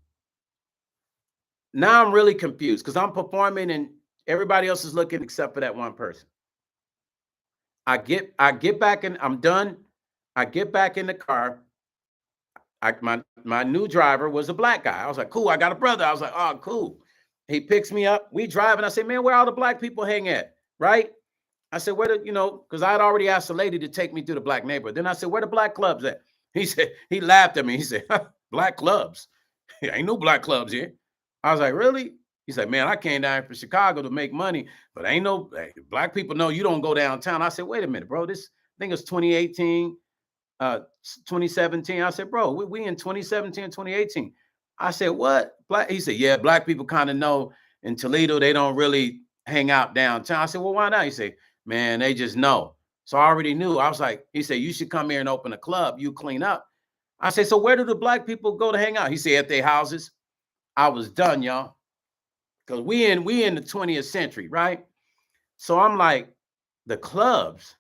Now I'm really confused because I'm performing and everybody else is looking except for that one person. I get back in, I'm done. I get back in the car. My new driver was a black guy. I was like, cool, I got a brother. I was like, oh, cool. He picks me up. We drive, and I say, man, where all the black people hang at, right? I said, where because I had already asked the lady to take me to the black neighborhood. Then I said, where the black clubs at? He said, he laughed at me. He said, black clubs? Ain't no black clubs here. I was like, really? He said, man, I came down from Chicago to make money, but ain't no black people know you don't go downtown. I said, wait a minute, bro. I think it's 2018. 2017. I said, bro, we in 2017, 2018. I said, what? Black? He said, yeah, black people kind of know in Toledo, they don't really hang out downtown. I said, well, why not? He said, man, they just know. So I already knew. I was like, he said, you should come here and open a club. You clean up. I said, so where do the black people go to hang out? He said, at their houses. I was done, y'all. Because we in the 20th century, right? So I'm like, the clubs.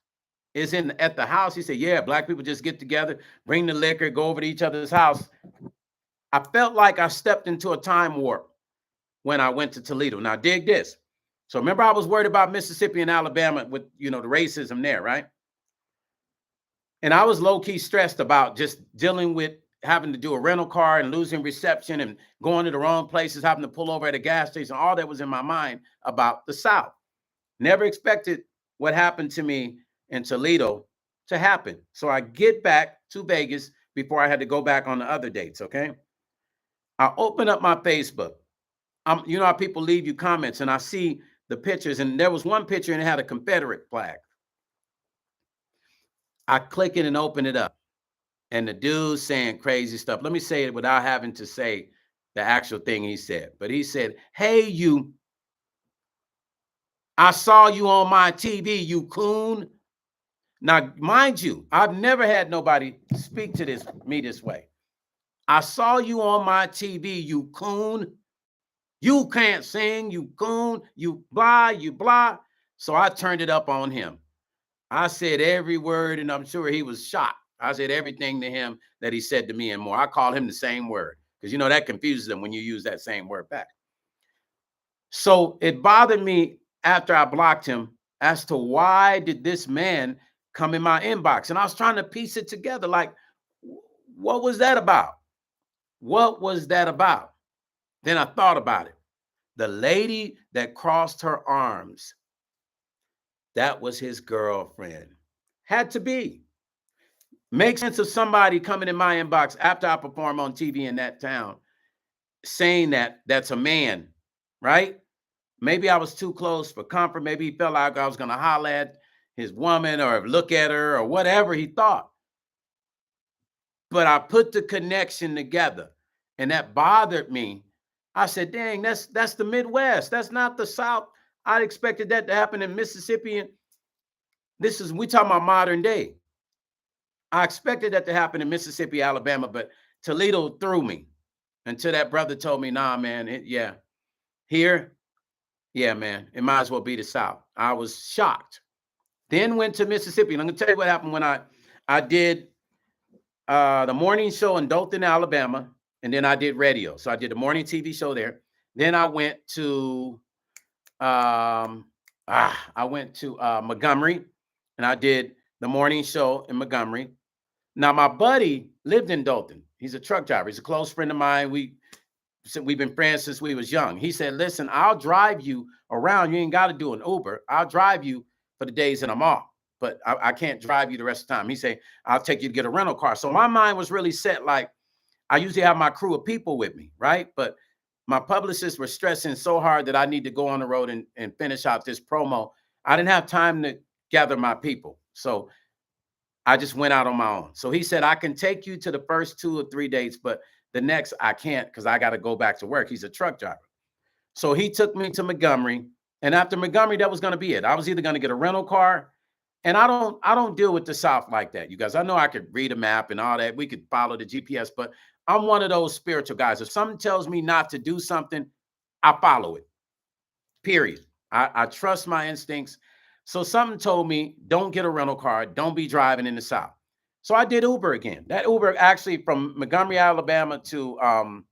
is at the house. He said, yeah, black people just get together, bring the liquor, go over to each other's house. I felt like I stepped into a time warp when I went to Toledo. Now, dig this. So remember, I was worried about Mississippi and Alabama with, the racism there, right? And I was low-key stressed about just dealing with having to do a rental car and losing reception and going to the wrong places, having to pull over at a gas station. All that was in my mind about the South. Never expected what happened to me in Toledo to happen. So I get back to Vegas before I had to go back on the other dates, okay? I open up my Facebook. You know how people leave you comments, and I see the pictures, and there was one picture and it had a Confederate flag. I click it and open it up, and the dude's saying crazy stuff. Let me say it without having to say the actual thing he said. But he said, hey, you, I saw you on my TV, you coon. Now, mind you, I've never had nobody speak to me this way. I saw you on my TV, you coon. You can't sing, you coon, you blah. So I turned it up on him. I said every word, and I'm sure he was shocked. I said everything to him that he said to me and more. I called him the same word because, that confuses them when you use that same word back. So it bothered me after I blocked him as to why did this man come in my inbox? And I was trying to piece it together. Like, what was that about? What was that about? Then I thought about it. The lady that crossed her arms, that was his girlfriend. Had to be. Make sense of somebody coming in my inbox after I perform on TV in that town, saying that's a man, right? Maybe I was too close for comfort. Maybe he felt like I was going to holler at his woman or look at her or whatever he thought. But I put the connection together, and that bothered me. I said, dang, that's the Midwest. That's not the South. I expected that to happen in Mississippi. And we talking about modern day. I expected that to happen in Mississippi, Alabama, but Toledo threw me until that brother told me, nah, man, here, yeah, man, it might as well be the South. I was shocked. Then went to Mississippi. And I'm going to tell you what happened when I did the morning show in Dothan, Alabama, and then I did radio. So I did the morning TV show there. Then I went to Montgomery, and I did the morning show in Montgomery. Now, my buddy lived in Dothan. He's a truck driver. He's a close friend of mine. We've been friends since we was young. He said, listen, I'll drive you around. You ain't got to do an Uber. I'll drive you for the days that I'm off, but I can't drive you the rest of the time. He said, I'll take you to get a rental car. So my mind was really set. Like, I usually have my crew of people with me, right? But my publicists were stressing so hard that I need to go on the road and finish out this promo. I didn't have time to gather my people. So I just went out on my own. So he said, I can take you to the first 2 or 3 dates, but the next I can't because I got to go back to work. He's a truck driver. So he took me to Montgomery. And after Montgomery, that was going to be it. I was either going to get a rental car. And I don't deal with the South like that, you guys. I know I could read a map and all that. We could follow the GPS, but I'm one of those spiritual guys. If something tells me not to do something, I follow it, period. I trust my instincts. So something told me, don't get a rental car. Don't be driving in the South. So I did Uber again. That Uber actually from Montgomery, Alabama to,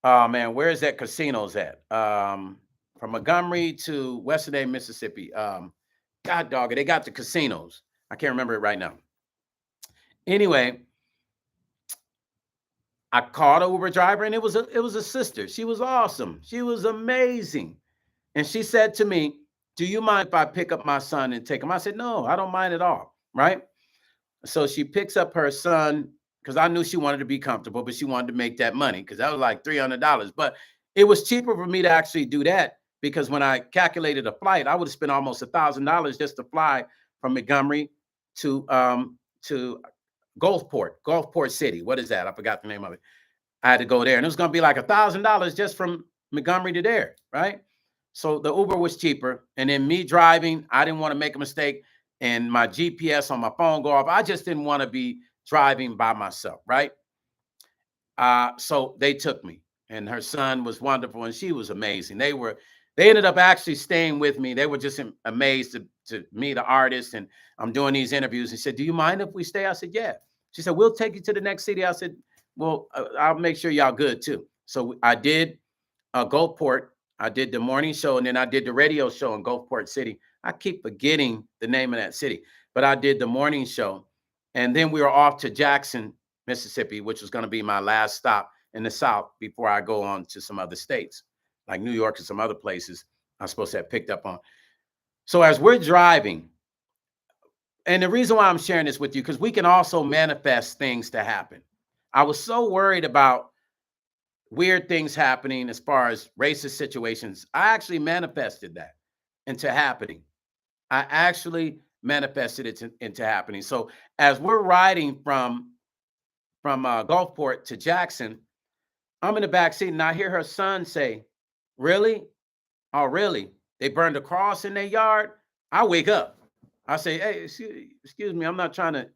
where is that casinos at? From Montgomery to Western Mississippi. God dog it, they got the casinos. I can't remember it right now. Anyway, I called an Uber driver, and it was a sister. She was awesome. She was amazing. And she said to me, do you mind if I pick up my son and take him? I said, no, I don't mind at all. Right. So she picks up her son because I knew she wanted to be comfortable, but she wanted to make that money because that was like $300. But it was cheaper for me to actually do that because when I calculated a flight, I would have spent almost $1,000 just to fly from Montgomery to Gulfport City. What is that? I forgot the name of it. I had to go there, and it was going to be like $1,000 just from Montgomery to there, right? So the Uber was cheaper, and then me driving, I didn't want to make a mistake, and my GPS on my phone go off. I just didn't want to be driving by myself, right? So they took me, and her son was wonderful, and she was amazing. They ended up actually staying with me. They were just amazed to me, the artist, and I'm doing these interviews. He said, "Do you mind if we stay?" I said, "Yeah." She said, "We'll take you to the next city." I said, "Well, I'll make sure y'all good too." So I did Gulfport. I did the morning show, and then I did the radio show in Gulfport City. I keep forgetting the name of that city, but I did the morning show, and then we were off to Jackson, Mississippi, which was going to be my last stop in the South before I go on to some other states, like New York and some other places I'm supposed to have picked up on. So as we're driving, and the reason why I'm sharing this with you, because we can also manifest things to happen. I was so worried about weird things happening as far as racist situations. I actually manifested that into happening. I actually manifested it into happening. So as we're riding from Gulfport to Jackson, I'm in the back seat and I hear her son say, "Really? Oh, really? They burned a cross in their yard?" I wake up. I say, "Hey, excuse me, I'm not trying to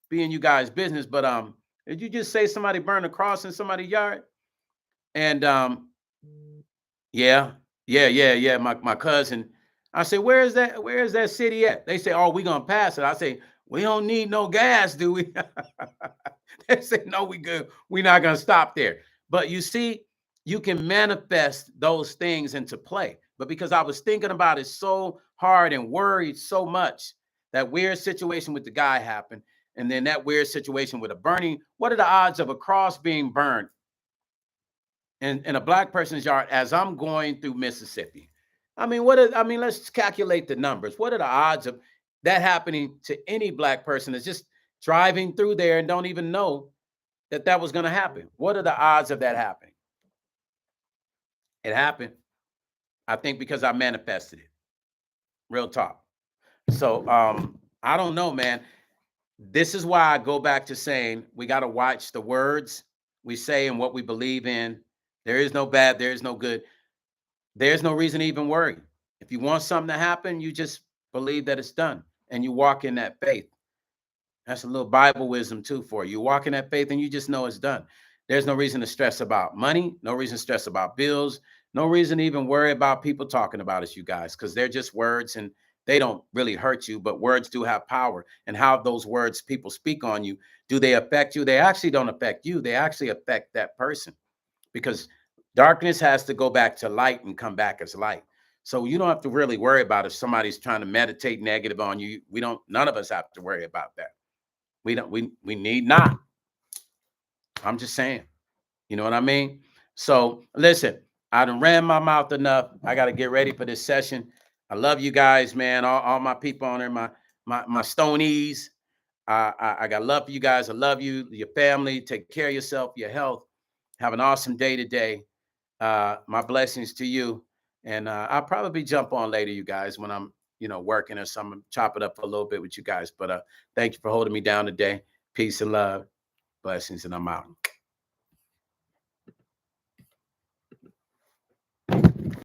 be in you guys' business, but did you just say somebody burned a cross in somebody's yard?" And yeah, yeah. My cousin. I say, "Where is that? Where is that city at?" They say, "Oh, we're gonna pass it." I say, "We don't need no gas, do we?" They say, "No, we good. We're not gonna stop there." But you see, you can manifest those things into play. But because I was thinking about it so hard and worried so much, that weird situation with the guy happened, and then that weird situation with a burning. What are the odds of a cross being burned in a black person's yard as I'm going through Mississippi? I mean, let's calculate the numbers. What are the odds of that happening to any black person that's just driving through there and don't even know that that was going to happen? What are the odds of that happening? It happened. I think because I manifested it. Real talk. So I don't know, man. This is why I go back to saying we got to watch the words we say and what we believe in. There is no bad, there is no good. There's no reason to even worry. If you want something to happen, you just believe that it's done and you walk in that faith. That's a little Bible wisdom too for you. You walk in that faith and you just know it's done. There's no reason to stress about money, no reason to stress about bills, no reason to even worry about people talking about us, you guys, because they're just words and they don't really hurt you, but words do have power. And how those words people speak on you, do they affect you? They actually don't affect you. They actually affect that person, because darkness has to go back to light and come back as light. So you don't have to really worry about if somebody's trying to meditate negative on you. We don't, none of us have to worry about that. We need not. I'm just saying. You know what I mean? So listen, I done ran my mouth enough. I got to get ready for this session. I love you guys, man. All my people on there, my Stonies. I got love for you guys. I love you, your family. Take care of yourself, your health. Have an awesome day today. My blessings to you. And I'll probably jump on later, you guys, when I'm, working or something. Chop it up for a little bit with you guys. But thank you for holding me down today. Peace and love. Blessings, and I'm out.